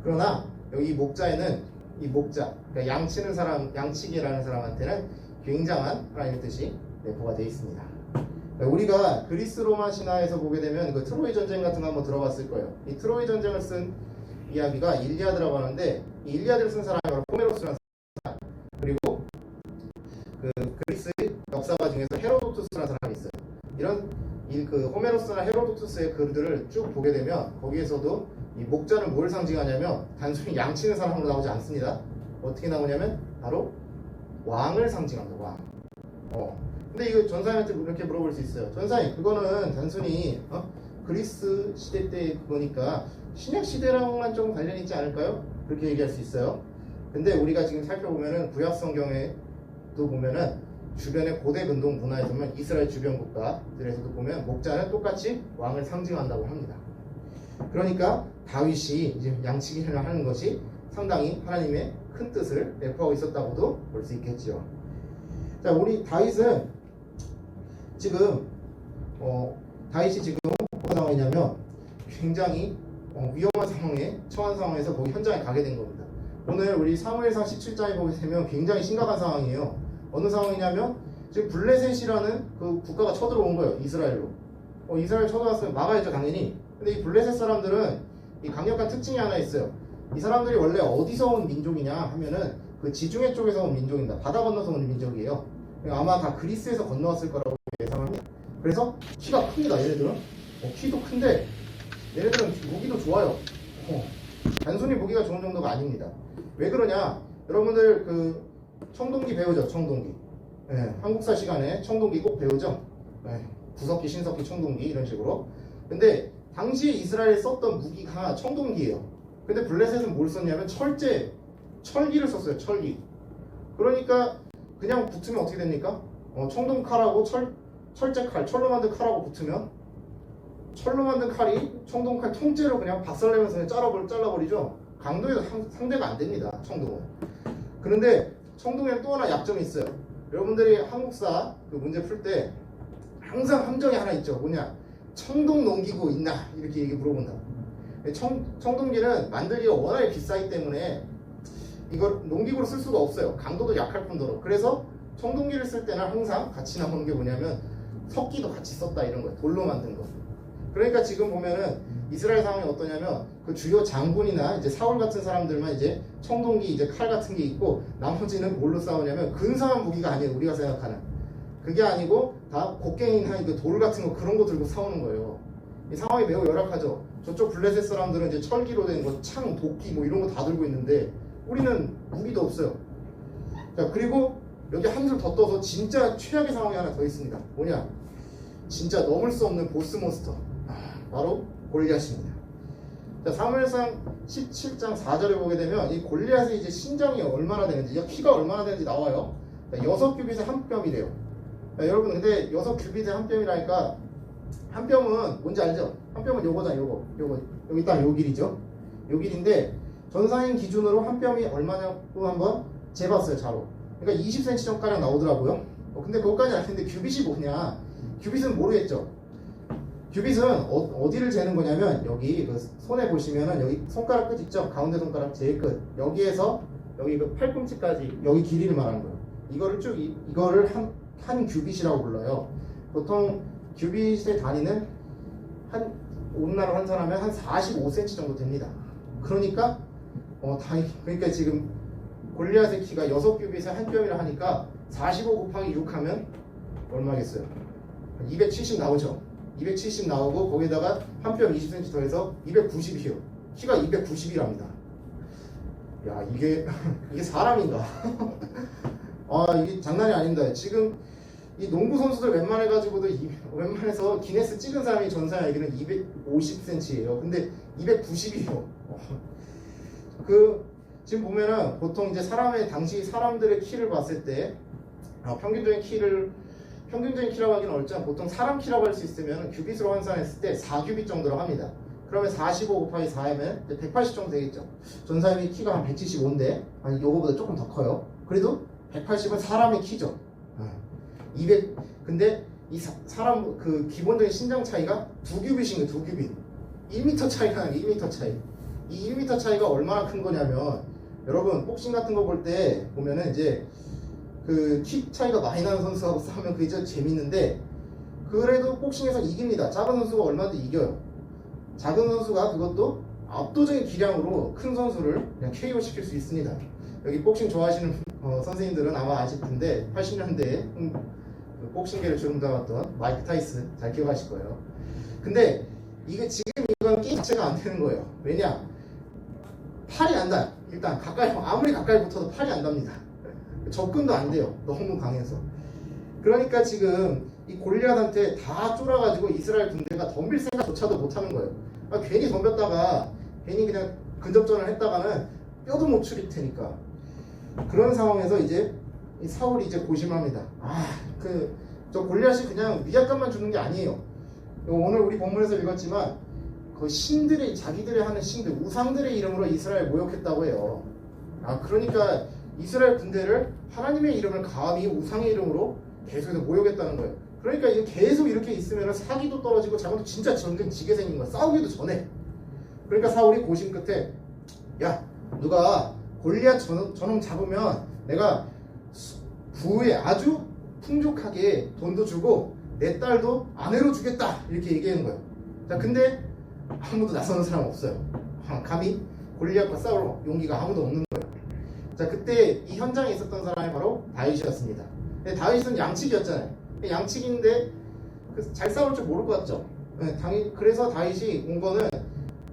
그러나 여기 목자에는 이 목자, 그러니까 양치는 사람, 양치기라는 사람한테는 굉장한 하나님의 뜻이 내포가 되어 있습니다. 우리가 그리스 로마 신화에서 보게 되면 그 트로이 전쟁 같은 거 한번 들어봤을 거예요. 이 트로이 전쟁을 쓴 이야기가 일리아드라고 하는데 이 일리아드를 쓴 사람이 바로 호메로스라는 사람, 그리고 그 그리스 역사가 중에서 헤로도투스라는 사람이 있어요. 이런 그 호메로스나 헤로도투스의 글들을 쭉 보게 되면 거기에서도 이 목자는 뭘 상징하냐면 단순히 양치는 사람으로 나오지 않습니다. 어떻게 나오냐면 바로 왕을 상징합니다. 왕. 근데 이거 전사님한테 이렇게 물어볼 수 있어요. 전사님, 그거는 단순히 그리스 시대 때 그거니까 신약 시대랑만 좀 관련이 있지 않을까요? 그렇게 얘기할 수 있어요. 근데 우리가 지금 살펴보면은 구약 성경에도 보면은 주변의 고대 근동 문화에서만 이스라엘 주변 국가들에서도 보면 목자는 똑같이 왕을 상징한다고 합니다. 그러니까 다윗이 이제 양치기를 하는 것이 상당히 하나님의 큰 뜻을 내포하고 있었다고도 볼 수 있겠죠. 자, 우리 다윗은 지금 다윗이 지금 어떤 상황이냐면 굉장히 위험한 상황에 처한 상황에서 거기 현장에 가게 된 겁니다. 오늘 우리 사무엘상 17장에 보게 되면 굉장히 심각한 상황이에요. 어느 상황이냐면 지금 블레셋이라는 그 국가가 쳐들어온 거예요. 이스라엘로. 이스라엘 쳐들어왔으면 막아야죠, 당연히. 근데 이 블레셋 사람들은 이 강력한 특징이 하나 있어요. 이 사람들이 원래 어디서 온 민족이냐 하면은 그 지중해 쪽에서 온 민족입니다. 바다 건너서 온 민족이에요. 아마 다 그리스에서 건너왔을 거라고 예상합니다. 그래서 키가 큽니다. 얘네들은 키도 큰데 얘네들은 무기도 좋아요. 단순히 무기가 좋은 정도가 아닙니다. 왜 그러냐? 여러분들 그 청동기 배우죠? 청동기. 한국사 시간에 청동기 꼭 배우죠? 구석기, 신석기, 청동기 이런 식으로. 근데 당시에 이스라엘에 썼던 무기가 청동기예요. 근데 블레셋은 뭘 썼냐면 철기를 썼어요. 철기. 그러니까 그냥 붙으면 어떻게 됩니까? 청동칼하고 철제칼, 철로 만든 칼하고 붙으면 철로 만든 칼이 청동칼 통째로 그냥 박살내면서 그냥 잘라버리죠. 강도에도 상대가 안 됩니다. 청동은. 그런데 청동에는 또 하나 약점이 있어요. 여러분들이 한국사 그 문제 풀 때 항상 함정이 하나 있죠. 뭐냐? 청동 농기구 있나? 이렇게 물어본다. 청동기는 만들기가 워낙에 비싸기 때문에 이걸 농기구로 쓸 수가 없어요. 강도도 약할 뿐더러. 그래서 청동기를 쓸 때는 항상 같이 나오는 게 뭐냐면 석기도 같이 썼다 이런 거예요. 돌로 만든 거. 그러니까 지금 보면은 이스라엘 상황이 어떠냐면 그 주요 장군이나 이제 사울 같은 사람들만 이제 청동기 이제 칼 같은 게 있고 나머지는 뭘로 싸우냐면 근사한 무기가 아니에요. 우리가 생각하는 그게 아니고 다 곡괭이나 그 돌 같은 거 그런 거 들고 싸우는 거예요. 이 상황이 매우 열악하죠. 저쪽 블레셋 사람들은 이제 철기로 된 거, 창, 도끼 뭐 이런 거 다 들고 있는데 우리는 무기도 없어요. 자, 그리고 여기 한술 더 떠서 진짜 최악의 상황이 하나 더 있습니다. 뭐냐? 진짜 넘을 수 없는 보스 몬스터. 바로 골리앗입니다. 자, 사무엘상 17장 4절에 보게 되면 이 골리앗의 이제 신장이 얼마나 되는지, 키가 얼마나 되는지 나와요. 6규빗에 한 뼘이래요. 여러분, 근데 6규빗에 한 뼘이라니까 한 뼘은 뭔지 알죠? 한 뼘은 요거잖아, 요거. 여기 딱 요 길이죠? 요 길인데 전사인 기준으로 한 뼘이 얼마냐고 한번 재봤어요, 자로. 그러니까 20cm 정도가량 나오더라고요. 근데 그것까지 아는데 규빗이 뭐냐? 규빗은 모르겠죠? 규빗은 어디를 재는 거냐면 여기 그 손에 보시면은 여기 손가락 끝 있죠? 가운데 손가락 제일 끝. 여기에서 여기 그 팔꿈치까지 여기 길이를 말하는 거예요. 이거를 쭉 이거를 한 규빗이라고 불러요. 보통 규빗의 단위는 오늘날 환산하면 한 45cm 정도 됩니다. 그러니까 그러니까 지금 골리앗의 키가 6규빗에 한 뼘이라 하니까 45 곱하기 6 하면 얼마겠어요? 270 나오죠. 270 나오고 거기다가 한 뼘 20cm 더해서 290이요. 키가 290이랍니다. 야, 이게 사람인가? 이게 장난이 아닙니다. 지금 이 농구 선수들 웬만해서 기네스 찍은 사람이 전사야 여기는 250cm예요. 근데 290이요. 지금 보면은 보통 이제 당시 사람들의 키를 봤을 때 평균적인 키라고 하기는 어렵지만 보통 사람 키라고 할 수 있으면 규빗으로 환산했을 때 4규빗 정도로 합니다. 그러면 45 곱하기 4하면 180 정도 되겠죠. 전사님이 키가 한 175인데 아니 요거보다 조금 더 커요. 그래도 180은 사람의 키죠. 근데 이 사람 그 기본적인 신장 차이가 2규빗인 거예요. 2규빗. 1m 차이가 아니라 1m 차이. 이 1m 차이가 얼마나 큰 거냐면 여러분 복싱 같은 거 볼 때 보면은 이제 그 키 차이가 많이 나는 선수하고 싸우면 그게 진짜 재밌는데 그래도 복싱에서 이깁니다. 작은 선수가 얼마든지 이겨요. 작은 선수가 그것도 압도적인 기량으로 큰 선수를 그냥 KO 시킬 수 있습니다. 여기 복싱 좋아하시는 선생님들은 아마 아실 텐데 80년대에 복싱계를 주름 잡았던 마이크 타이슨 잘 기억하실 거예요. 근데 지금 이건 게임 자체가 안 되는 거예요. 왜냐? 팔이 안 닿아요. 일단 아무리 가까이 붙어도 팔이 안 닿습니다. 접근도 안 돼요. 너무 강해서. 그러니까 지금 이 골리앗한테 다 쫄아가지고 이스라엘 군대가 덤빌 생각조차도 못하는 거예요. 괜히 덤볐다가 괜히 그냥 근접전을 했다가는 뼈도 못 추릴 테니까. 그런 상황에서 이제 이 사울이 이제 고심합니다. 저 골리앗이 그냥 위압감만 주는 게 아니에요. 오늘 우리 본문에서 읽었지만 그 신들이 자기들이 하는 신들 우상들의 이름으로 이스라엘 모욕했다고 해요. 그러니까 이스라엘 군대를 하나님의 이름을 감히 우상의 이름으로 계속해서 모욕했다는 거예요. 그러니까 이게 계속 이렇게 있으면 사기도 떨어지고 자기도 진짜 전쟁 지게 생긴 거야. 싸우기도 전에. 그러니까 사울이 고심 끝에 야 누가 골리앗 저놈 잡으면 내가 부에 아주 풍족하게 돈도 주고 내 딸도 아내로 주겠다 이렇게 얘기하는 거예요. 자 근데 아무도 나서는 사람 없어요. 감히 골리앗과 싸울 용기가 아무도 없는 거예요. 자 그때 이 현장에 있었던 사람이 바로 다윗이었습니다. 근데 다윗은 양측이었잖아요. 양측인데 잘 싸울 줄 모르고 왔죠. 그래서 다윗이 온 거는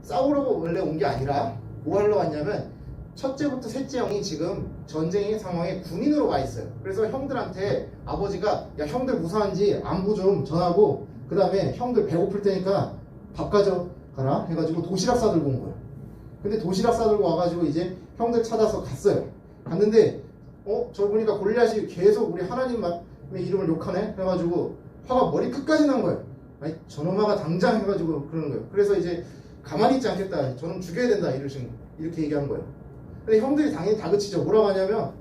싸우려고 원래 온 게 아니라 뭐 하러 왔냐면 첫째부터 셋째 형이 지금 전쟁의 상황에 군인으로 와 있어요. 그래서 형들한테 아버지가 야 형들 무사한지 안부 좀 전하고 그 다음에 형들 배고플 테니까 밥 가져가라 해가지고 도시락 싸들고 온 거예요. 근데 도시락 싸들고 와가지고 이제 형들 찾아서 갔어요. 갔는데 저 보니까 골리앗이 계속 우리 하나님의 이름을 욕하네 해가지고 화가 머리 끝까지 난 거예요. 아니 저놈아가 당장 해가지고 그러는 거예요. 그래서 이제 가만히 있지 않겠다. 저놈 죽여야 된다 이렇게 얘기한 거예요. 근데 형들이 당연히 다그치죠. 뭐라고 하냐면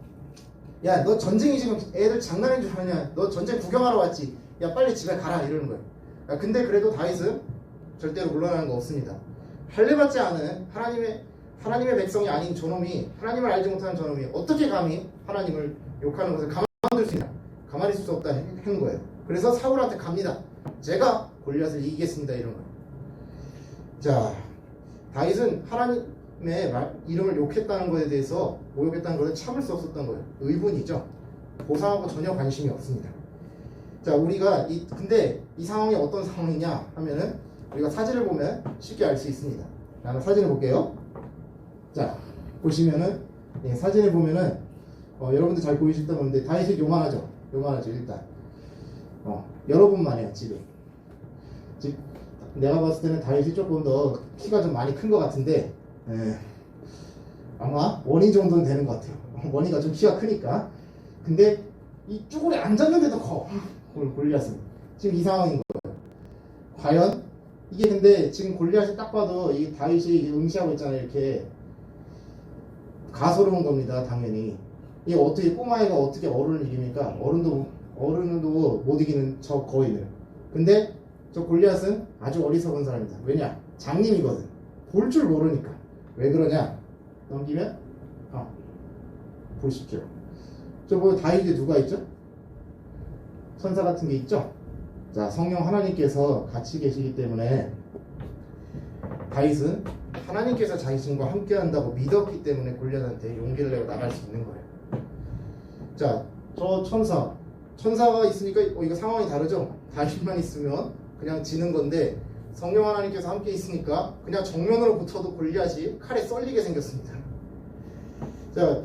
야 너 전쟁이 지금 애들 장난인 줄 아냐. 너 전쟁 구경하러 왔지. 야 빨리 집에 가라 이러는 거예요. 근데 그래도 다윗은 절대로 물러나는 거 없습니다. 할례받지 않은 하나님의 백성이 아닌 저놈이 하나님을 알지 못하는 저놈이 어떻게 감히 하나님을 욕하는 것을 가만둘 수 있냐. 가만히 있을 수 없다 한 거예요. 그래서 사울한테 갑니다. 제가 골리앗을 이기겠습니다 이런 거예요. 자 다윗은 하나님의 이름을 욕했다는 것에 대해서 모욕했다는 것을 참을 수 없었던 거예요. 의분이죠. 보상하고 전혀 관심이 없습니다. 자 우리가 근데 이 상황이 어떤 상황이냐 하면은 우리가 사진을 보면 쉽게 알 수 있습니다. 한번 사진을 볼게요. 자 보시면은 사진을 보면은 여러분들 잘 보이실 건데 다윗이 요만하죠. 일단 여러분만 해요. 집에 내가 봤을 때는 다윗이 조금 더 키가 좀 많이 큰 것 같은데 아마 원희 정도는 되는 것 같아요. 원희가 좀 키가 크니까. 근데 이 쭈구리 앉았는데도 커. 골리앗은 지금 이 상황인 거예요. 과연 이게 근데 지금 골리앗이 딱 봐도 이 다윗이 응시하고 있잖아요. 이렇게 가소로운 겁니다. 당연히 이게 어떻게 꼬마애가 어떻게 어른을 이깁니까? 어른도 못 이기는 저 거인을. 근데 저 골리앗은 아주 어리석은 사람이다. 왜냐? 장님이거든. 볼 줄 모르니까. 왜 그러냐? 넘기면 보십시오. 저 보면 다윗에 누가 있죠? 천사 같은 게 있죠? 자 성령 하나님께서 같이 계시기 때문에 다윗은 하나님께서 자신과 함께 한다고 믿었기 때문에 골리앗한테 용기를 내고 나갈 수 있는 거예요. 자 저 천사가 있으니까 이거 상황이 다르죠? 다윗만 있으면 그냥 지는 건데 성령 하나님께서 함께 있으니까 그냥 정면으로 붙어도 골리앗이 칼에 썰리게 생겼습니다. 자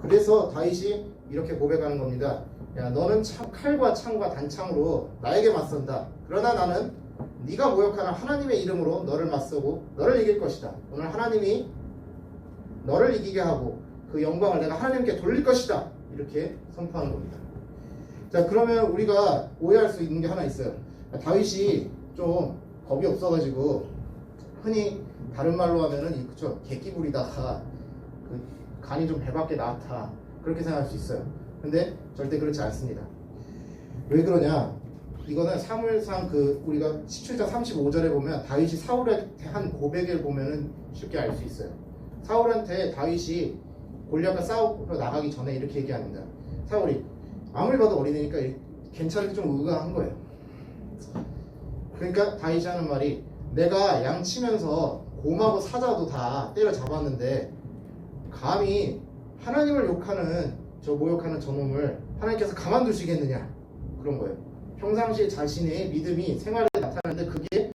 그래서 다윗이 이렇게 고백하는 겁니다. 야 너는 칼과 창과 단창으로 나에게 맞선다. 그러나 나는 네가 모욕하는 하나님의 이름으로 너를 맞서고 너를 이길 것이다. 오늘 하나님이 너를 이기게 하고 그 영광을 내가 하나님께 돌릴 것이다. 이렇게 선포하는 겁니다. 자 그러면 우리가 오해할 수 있는 게 하나 있어요. 다윗이 좀 겁이 없어가지고 흔히 다른 말로 하면은 그쵸 개끼부리다가 그 간이 좀 배밖에 나왔다 그렇게 생각할 수 있어요. 근데 절대 그렇지 않습니다. 왜 그러냐? 이거는 사무엘상 우리가 17장 35절에 보면 다윗이 사울한테 한 고백을 보면은 쉽게 알 수 있어요. 사울한테 다윗이 골리앗과 싸우러 나가기 전에 이렇게 얘기합니다. 사울이 아무리 봐도 어린애니까 괜찮게 좀 의아한 거예요. 그러니까 다윗이 하는 말이 내가 양치면서 곰하고 사자도 다 때려잡았는데 감히 하나님을 욕하는 저 모욕하는 저놈을 하나님께서 가만두시겠느냐 그런 거예요. 평상시에 자신의 믿음이 생활에 나타나는데 그게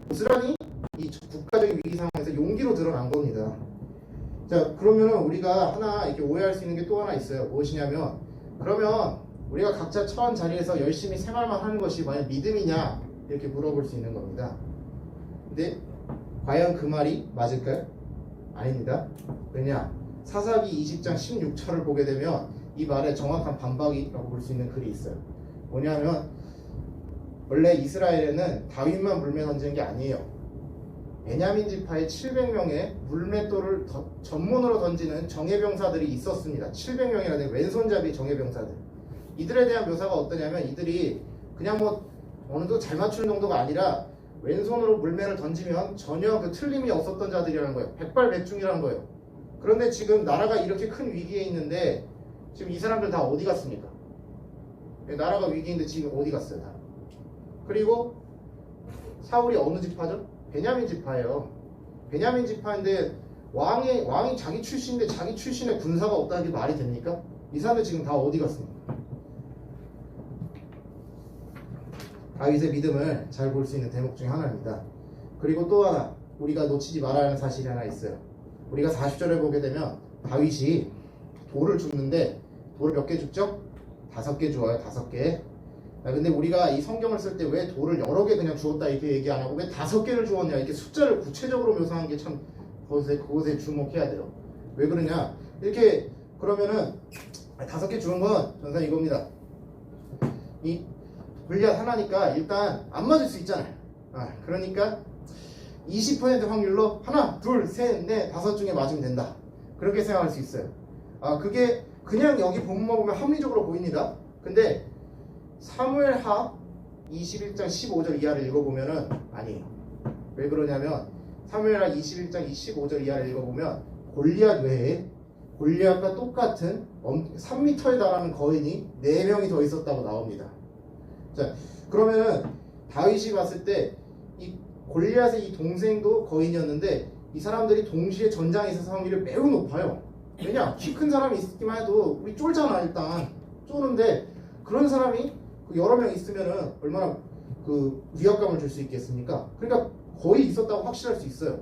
고스란히 이 국가적인 위기 상황에서 용기로 드러난 겁니다. 자 그러면 우리가 하나 이렇게 오해할 수 있는 게 또 하나 있어요. 무엇이냐면 그러면 우리가 각자 처한 자리에서 열심히 생활만 하는 것이 과연 믿음이냐 이렇게 물어볼 수 있는 겁니다. 근데 과연 그 말이 맞을까요? 아닙니다. 왜냐? 사사기 20장 16절을 보게 되면 이 말에 정확한 반박이라고 볼 수 있는 글이 있어요. 뭐냐면 원래 이스라엘에는 다윗만 물매 던지는 게 아니에요. 베냐민 지파의 700명의 물맷돌을 전문으로 던지는 정예병사들이 있었습니다. 700명이라는 왼손잡이 정예병사들. 이들에 대한 묘사가 어떠냐면 이들이 그냥 뭐 어느 정도 잘 맞추는 정도가 아니라 왼손으로 물매를 던지면 전혀 그 틀림이 없었던 자들이라는 거예요. 백발백중이라는 거예요. 그런데 지금 나라가 이렇게 큰 위기에 있는데 지금 이 사람들 다 어디 갔습니까? 나라가 위기인데 지금 어디 갔어요? 다. 그리고 사울이 어느 지파죠? 베냐민 지파예요. 베냐민 지파인데 왕이 자기 출신인데 자기 출신의 군사가 없다는 게 말이 됩니까? 이 사람들 지금 다 어디 갔습니까? 다윗의 믿음을 잘 볼 수 있는 대목 중에 하나입니다. 그리고 또 하나 우리가 놓치지 말아야 하는 사실이 하나 있어요. 우리가 40절에 보게 되면 다윗이 돌을 줍는데 돌을 몇 개 줍죠? 5개 주어요. 5개. 근데 우리가 이 성경을 쓸 때 왜 돌을 여러 개 그냥 주었다 이렇게 얘기 안 하고 왜 5개를 주었냐 이렇게 숫자를 구체적으로 묘사한 게 참 그것에 주목해야 돼요. 왜 그러냐? 이렇게 그러면은 5개 주는 건 전사 이겁니다. 이 골리앗 하나니까 일단 안 맞을 수 있잖아요. 그러니까 20% 확률로 하나, 둘, 셋, 넷, 5 중에 맞으면 된다. 그렇게 생각할 수 있어요. 그게 그냥 여기 본문만 보면 합리적으로 보입니다. 근데 사무엘하 21장 15절 이하를 읽어보면은 아니에요. 왜 그러냐면 사무엘하 21장 15절 이하를 읽어보면 골리앗 외에 골리앗과 똑같은 3m에 달하는 거인이 4명이 더 있었다고 나옵니다. 자, 그러면은 다윗이 봤을 때 이 골리앗의 이 동생도 거인이었는데 이 사람들이 동시에 전장에 있어서 확률이 매우 높아요. 왜냐? 키 큰 사람이 있기만 해도 우리 쫄잖아. 일단 쫄는데 그런 사람이 여러 명 있으면은 얼마나 그 위압감을 줄 수 있겠습니까? 그러니까 거의 있었다고 확실할 수 있어요.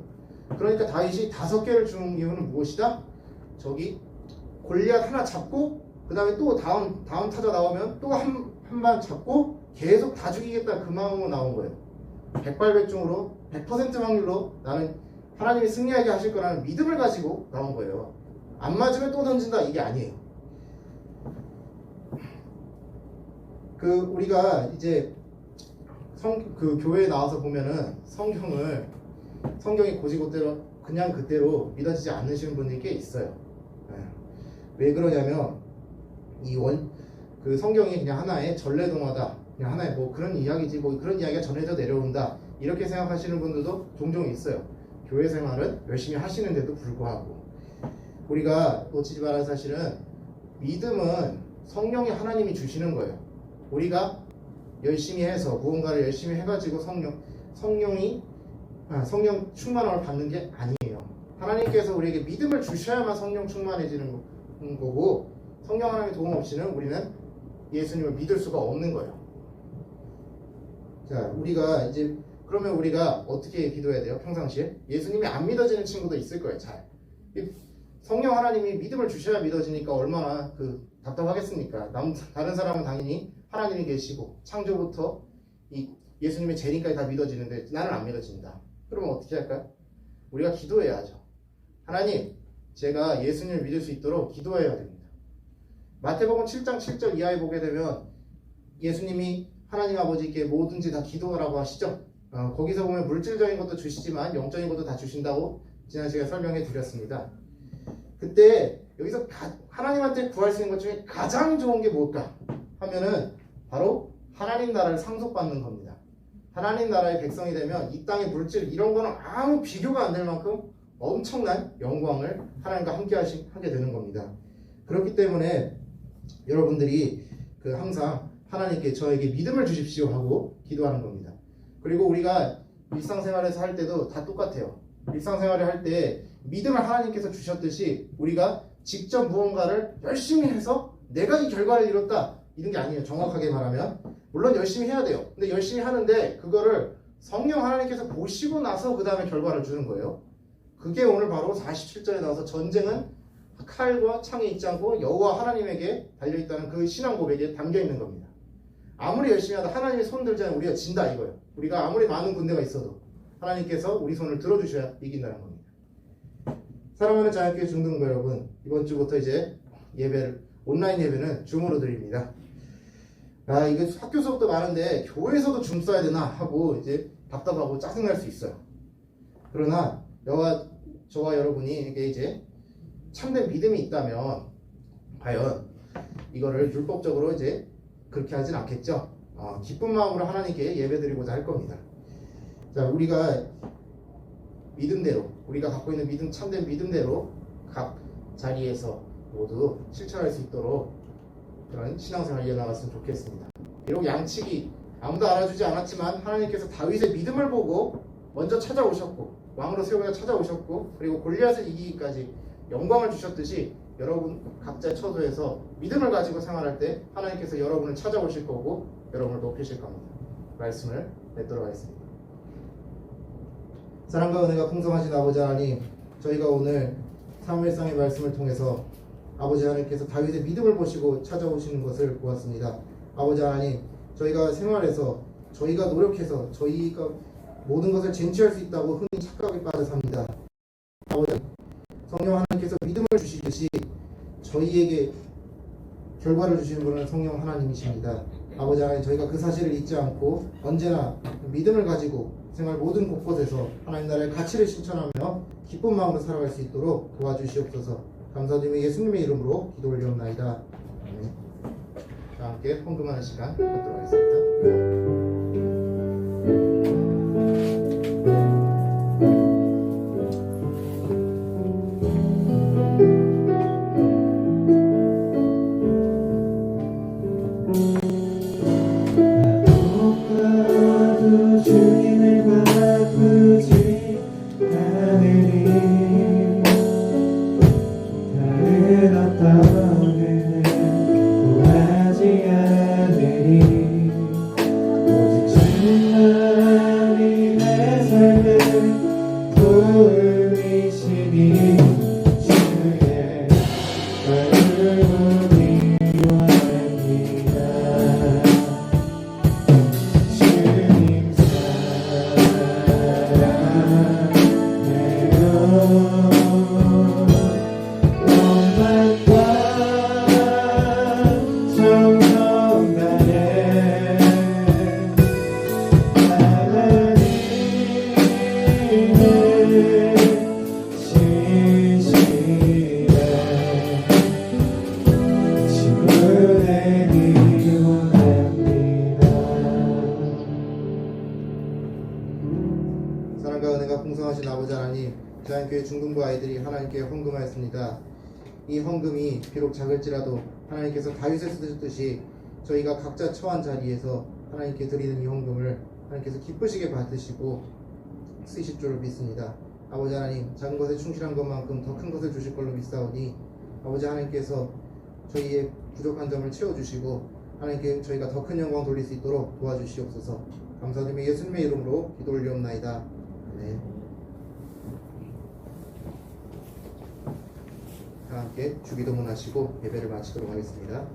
그러니까 다윗이 5개를 준 이유는 무엇이다? 저기 골리앗 하나 잡고 그 다음에 또 다음 타자 나오면 또 한 번 잡고 계속 다 죽이겠다 그 마음으로 나온 거예요. 백발백중으로 100% 확률로 나는 하나님이 승리하게 하실 거라는 믿음을 가지고 나온 거예요. 안 맞으면 또 던진다 이게 아니에요. 우리가 이제 교회에 나와서 보면은 성경이 고지고대로 그냥 그대로 믿어지지 않으시는 분들이 꽤 있어요. 왜 그러냐면 성경이 그냥 하나의 전래동화다. 그냥 하나의 뭐 그런 이야기지 뭐 그런 이야기가 전해져 내려온다. 이렇게 생각하시는 분들도 종종 있어요. 교회 생활은 열심히 하시는데도 불구하고 우리가 놓치지 말아야 할 사실은 믿음은 성령이 하나님이 주시는 거예요. 우리가 열심히 해서 무언가를 열심히 해가지고 성령 충만함을 받는 게 아니에요. 하나님께서 우리에게 믿음을 주셔야만 성령 충만해지는 거고 성령 하나님의 도움 없이는 우리는 예수님을 믿을 수가 없는 거예요. 자, 그러면 우리가 어떻게 기도해야 돼요? 평상시에 예수님이 안 믿어지는 친구도 있을 거예요. 잘 성령 하나님이 믿음을 주셔야 믿어지니까 얼마나 답답하겠습니까? 다른 사람은 당연히 하나님이 계시고 창조부터 예수님의 재림까지 다 믿어지는데 나는 안 믿어진다. 그러면 어떻게 할까요? 우리가 기도해야죠. 하나님, 제가 예수님을 믿을 수 있도록 기도해야 됩니다. 마태복음 7장 7절 이하에 보게 되면 예수님이 하나님 아버지께 뭐든지 다 기도하라고 하시죠. 거기서 보면 물질적인 것도 주시지만 영적인 것도 다 주신다고 지난 시간에 설명해 드렸습니다. 그때 여기서 하나님한테 구할 수 있는 것 중에 가장 좋은 게 뭘까 하면은 바로 하나님 나라를 상속받는 겁니다. 하나님 나라의 백성이 되면 이 땅의 물질 이런 거는 아무 비교가 안 될 만큼 엄청난 영광을 하나님과 함께 하게 되는 겁니다. 그렇기 때문에 여러분들이 항상 하나님께 저에게 믿음을 주십시오 하고 기도하는 겁니다. 그리고 우리가 일상생활에서 할 때도 다 똑같아요. 일상생활을 할 때 믿음을 하나님께서 주셨듯이 우리가 직접 무언가를 열심히 해서 내가 이 결과를 이뤘다 이런 게 아니에요. 정확하게 말하면 물론 열심히 해야 돼요. 근데 열심히 하는데 그거를 성령 하나님께서 보시고 나서 그 다음에 결과를 주는 거예요. 그게 오늘 바로 47절에 나와서 전쟁은 칼과 창에 있지 않고 여호와 하나님에게 달려있다는 그 신앙 고백에 담겨있는 겁니다. 아무리 열심히 하다 하나님의 손 들지 않으면 우리가 진다 이거예요. 우리가 아무리 많은 군대가 있어도 하나님께서 우리 손을 들어주셔야 이긴다는 겁니다. 사랑하는 자연교회 중등부 여러분, 이번 주부터 이제 예배를 온라인 예배는 줌으로 드립니다. 아, 이게 학교 수업도 많은데 교회에서도 줌 써야 되나 하고 이제 답답하고 짜증날 수 있어요. 그러나 저와 여러분이 이제 참된 믿음이 있다면 과연 이거를 율법적으로 이제 그렇게 하진 않겠죠. 기쁜 마음으로 하나님께 예배드리고자 할 겁니다. 자, 우리가 믿음대로, 우리가 갖고 있는 믿음, 참된 믿음대로 각 자리에서 모두 실천할 수 있도록 그런 신앙생활을 이어나갔으면 좋겠습니다. 비록 양측이 아무도 알아주지 않았지만 하나님께서 다윗의 믿음을 보고 먼저 찾아오셨고 왕으로 세우려 찾아오셨고 그리고 골리앗을 이기기까지 영광을 주셨듯이 여러분 각자의 처소에서 믿음을 가지고 생활할 때 하나님께서 여러분을 찾아오실 거고 여러분을 높이실 겁니다. 말씀을 맺도록 하겠습니다. 사랑과 은혜가 풍성하신 아버지 하나님, 저희가 오늘 사무엘상의 말씀을 통해서 아버지 하나님께서 다윗의 믿음을 보시고 찾아오시는 것을 보았습니다. 아버지 하나님, 저희가 생활에서 저희가 노력해서 저희가 모든 것을 쟁취할 수 있다고 흔히 착각에 빠져 삽니다. 아버지, 성령 하나님께서 믿음을 주시듯이 저희에게 결과를 주시는 분은 성령 하나님이십니다. 아버지 하나님, 저희가 그 사실을 잊지 않고 언제나 믿음을 가지고 생활 모든 곳곳에서 하나님 나라의 가치를 실천하며 기쁜 마음으로 살아갈 수 있도록 도와주시옵소서. 감사드리며 예수님의 이름으로 기도 올려옵나이다. 아멘. 자, 함께 헌금하는 시간 갖도록 하겠습니다. 풍성하신 아버지 하나님, 대한교회 중등부 아이들이 하나님께 헌금하였습니다. 이 헌금이 비록 작을지라도 하나님께서 다윗에 쓰셨듯이 저희가 각자 처한 자리에서 하나님께 드리는 이 헌금을 하나님께서 기쁘시게 받으시고 쓰실 줄을 믿습니다. 아버지 하나님, 작은 것에 충실한 것만큼 더 큰 것을 주실 걸로 믿사오니 아버지 하나님께서 저희의 부족한 점을 채워주시고 하나님께 저희가 더 큰 영광 돌릴 수 있도록 도와주시옵소서. 감사드리며 예수님의 이름으로 기도 올리옵나이다. 아멘. 다 함께 주기도문 하시고 예배를 마치도록 하겠습니다.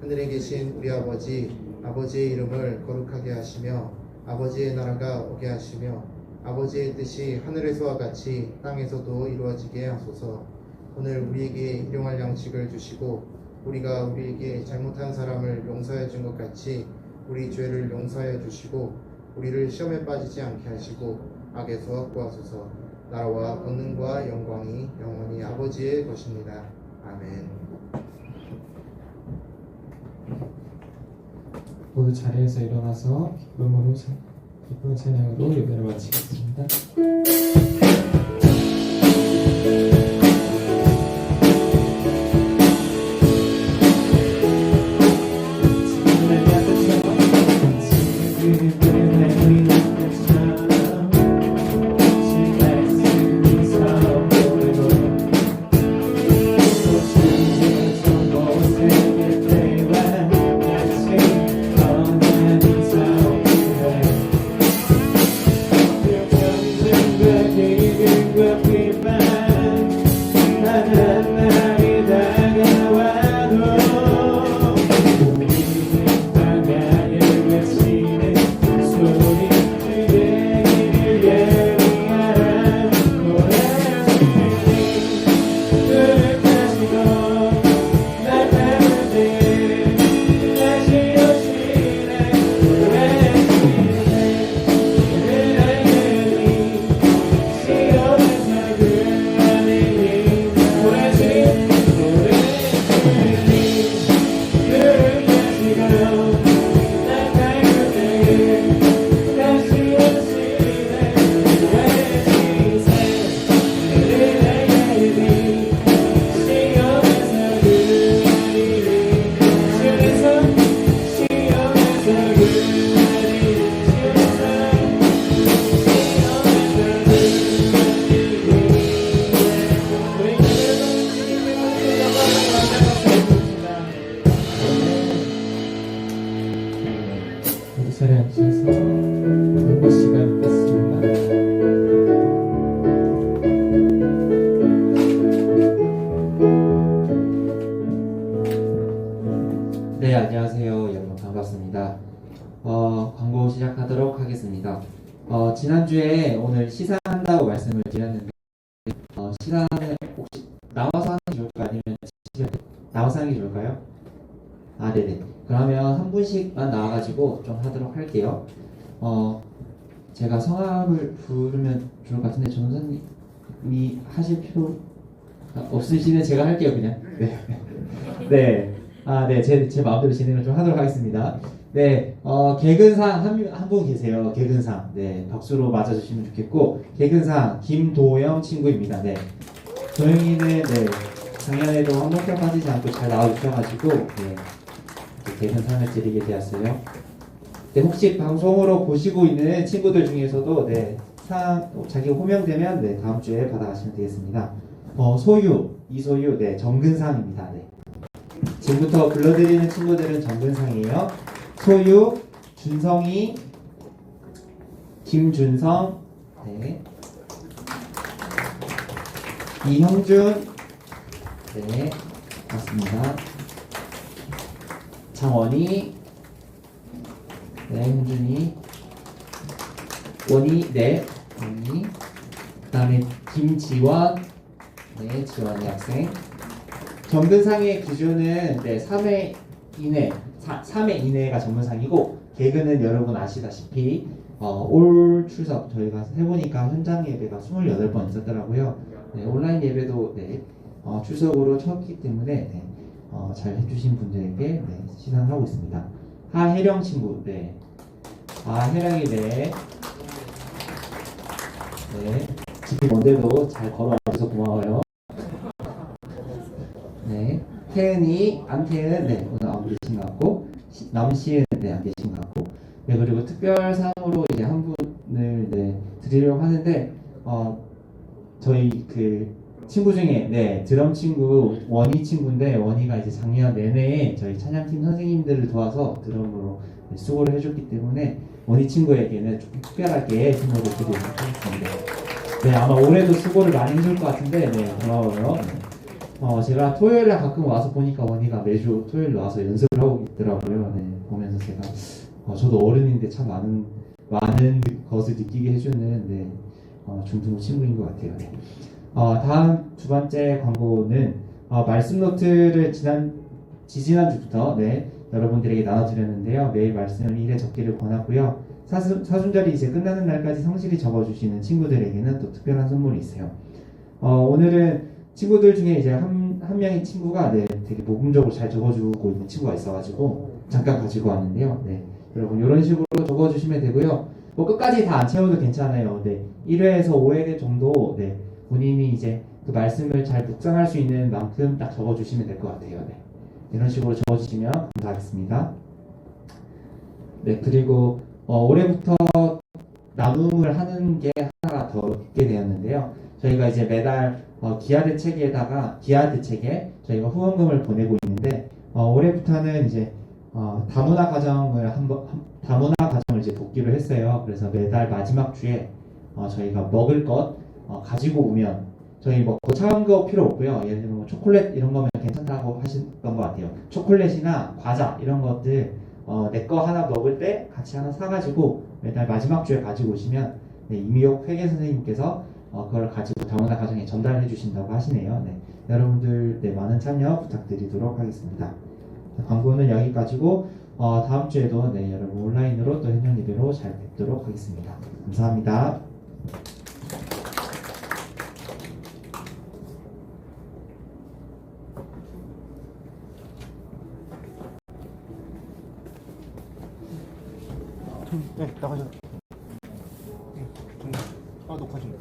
하늘에 계신 우리 아버지, 아버지의 이름을 거룩하게 하시며 아버지의 나라가 오게 하시며 아버지의 뜻이 하늘에서와 같이 땅에서도 이루어지게 하소서. 오늘 우리에게 일용할 양식을 주시고 우리가 우리에게 잘못한 사람을 용서해 준 것 같이 우리 죄를 용서해 주시고 우리를 시험에 빠지지 않게 하시고 악에서 구하소서. 나라와 권능과 영광이 영원히 아버지의 것입니다. 아멘. 모두 자리에서 일어나서 기쁨 찬양으로 예배를 마치겠습니다. Baby 좋을까요? 아니면 나와서 하는 게 좋을까요? 아, 네네. 그러면 한 분씩만 나와가지고 좀 하도록 할게요. 제가 성함을 부르면 좋을 것 같은데 전도사님이 하실 필요 없으시면 제가 할게요, 그냥. 네. 네. 아, 네. 제 마음대로 진행을 좀 하도록 하겠습니다. 네. 개근상 한 분 계세요. 개근상. 네. 박수로 맞아주시면 좋겠고, 개근상 김도영 친구입니다. 네. 도영이는, 네. 작년에도 한 번도 빠지지 않고 잘 나와주셔가지고, 네. 개근상을 드리게 되었어요. 네. 혹시 방송으로 보시고 있는 친구들 중에서도, 네. 자기 호명되면, 네. 다음 주에 받아가시면 되겠습니다. 이소유, 네. 정근상입니다. 네. 지금부터 불러드리는 친구들은 정근상이에요. 소유, 준성이, 김준성, 네. 이형준, 네, 맞습니다. 장원이, 네, 현준이, 원이, 네, 원이. 그 다음에 김지원, 네, 지원이 학생. 정근상의 기준은 네, 3회 이내, 3회 이내가 정근상이고, 개근은 여러분 아시다시피 올 추석 저희가 해보니까 현장 예배가 28번 있었더라고요. 네, 온라인 예배도 네, 추석으로 쳤기 때문에 네, 잘 해주신 분들에게 네, 시상하고 있습니다. 하혜령 친구, 네, 혜령이 네, 네, 집이 먼데도 잘 걸어와줘서 고마워요. 네, 태은이, 안태은, 네, 오늘 안 계신 것 같고, 남시은, 네, 안 계신 것 같고, 네, 그리고 특별상으로 이제 한 분을 네, 드리려고 하는데, 저희 그 친구 중에, 네, 드럼 친구, 원희 친구인데, 원희가 이제 작년 내내 저희 찬양팀 선생님들을 도와서 드럼으로 네, 수고를 해줬기 때문에, 원희 친구에게는 조금 특별하게 선물을 드리도록 하겠습니다. 네, 아마 올해도 수고를 많이 해줄 것 같은데, 네, 고마워요. 제가 토요일에 가끔 와서 보니까 원희가 매주 토요일 와서 연습을 하고 있더라고요. 네, 보면서 제가 저도 어른인데 참 많은 것을 느끼게 해주는 네, 중등 친구인 것 같아요. 네. 다음 두 번째 광고는 말씀 노트를 지지난주부터 네, 여러분들에게 나눠드렸는데요. 매일 말씀을 1회 적기를 권하고요. 사순절이 이제 끝나는 날까지 성실히 적어주시는 친구들에게는 또 특별한 선물이 있어요. 오늘은 친구들 중에 이제 한 명의 친구가 네, 되게 모금적으로 잘 적어주고 있는 친구가 있어가지고 잠깐 가지고 왔는데요. 네, 여러분 이런 식으로 적어주시면 되고요. 뭐 끝까지 다 안 채워도 괜찮아요. 네, 1회에서 5회 정도 네, 본인이 이제 그 말씀을 잘 묵상할 수 있는 만큼 딱 적어주시면 될 것 같아요. 네, 이런 식으로 적어주시면 감사하겠습니다. 네, 그리고 올해부터 나눔을 하는 게 하나가 더 있게 되었는데요. 저희가 이제 매달 기아 대책에 저희가 후원금을 보내고 있는데 올해부터는 이제 다문화 가정을 이제 돕기로 했어요. 그래서 매달 마지막 주에 저희가 먹을 것 가지고 오면 저희 뭐 거창한 거 필요 없고요. 예를 들면 뭐 초콜릿 이런 거면 괜찮다고 하셨던 것 같아요. 초콜릿이나 과자 이런 것들 내 거 하나 먹을 때 같이 하나 사가지고 매달 마지막 주에 가지고 오시면 네, 이미옥 회계 선생님께서 그걸 가지고 다문화 가정에 전달해 주신다고 하시네요. 네, 여러분들 네, 많은 참여 부탁드리도록 하겠습니다. 광고는 여기까지고 다음 주에도 네, 여러분 온라인으로 또 현장 예배로 잘 뵙도록 하겠습니다. 감사합니다. 네, 나가죠. 녹화 중.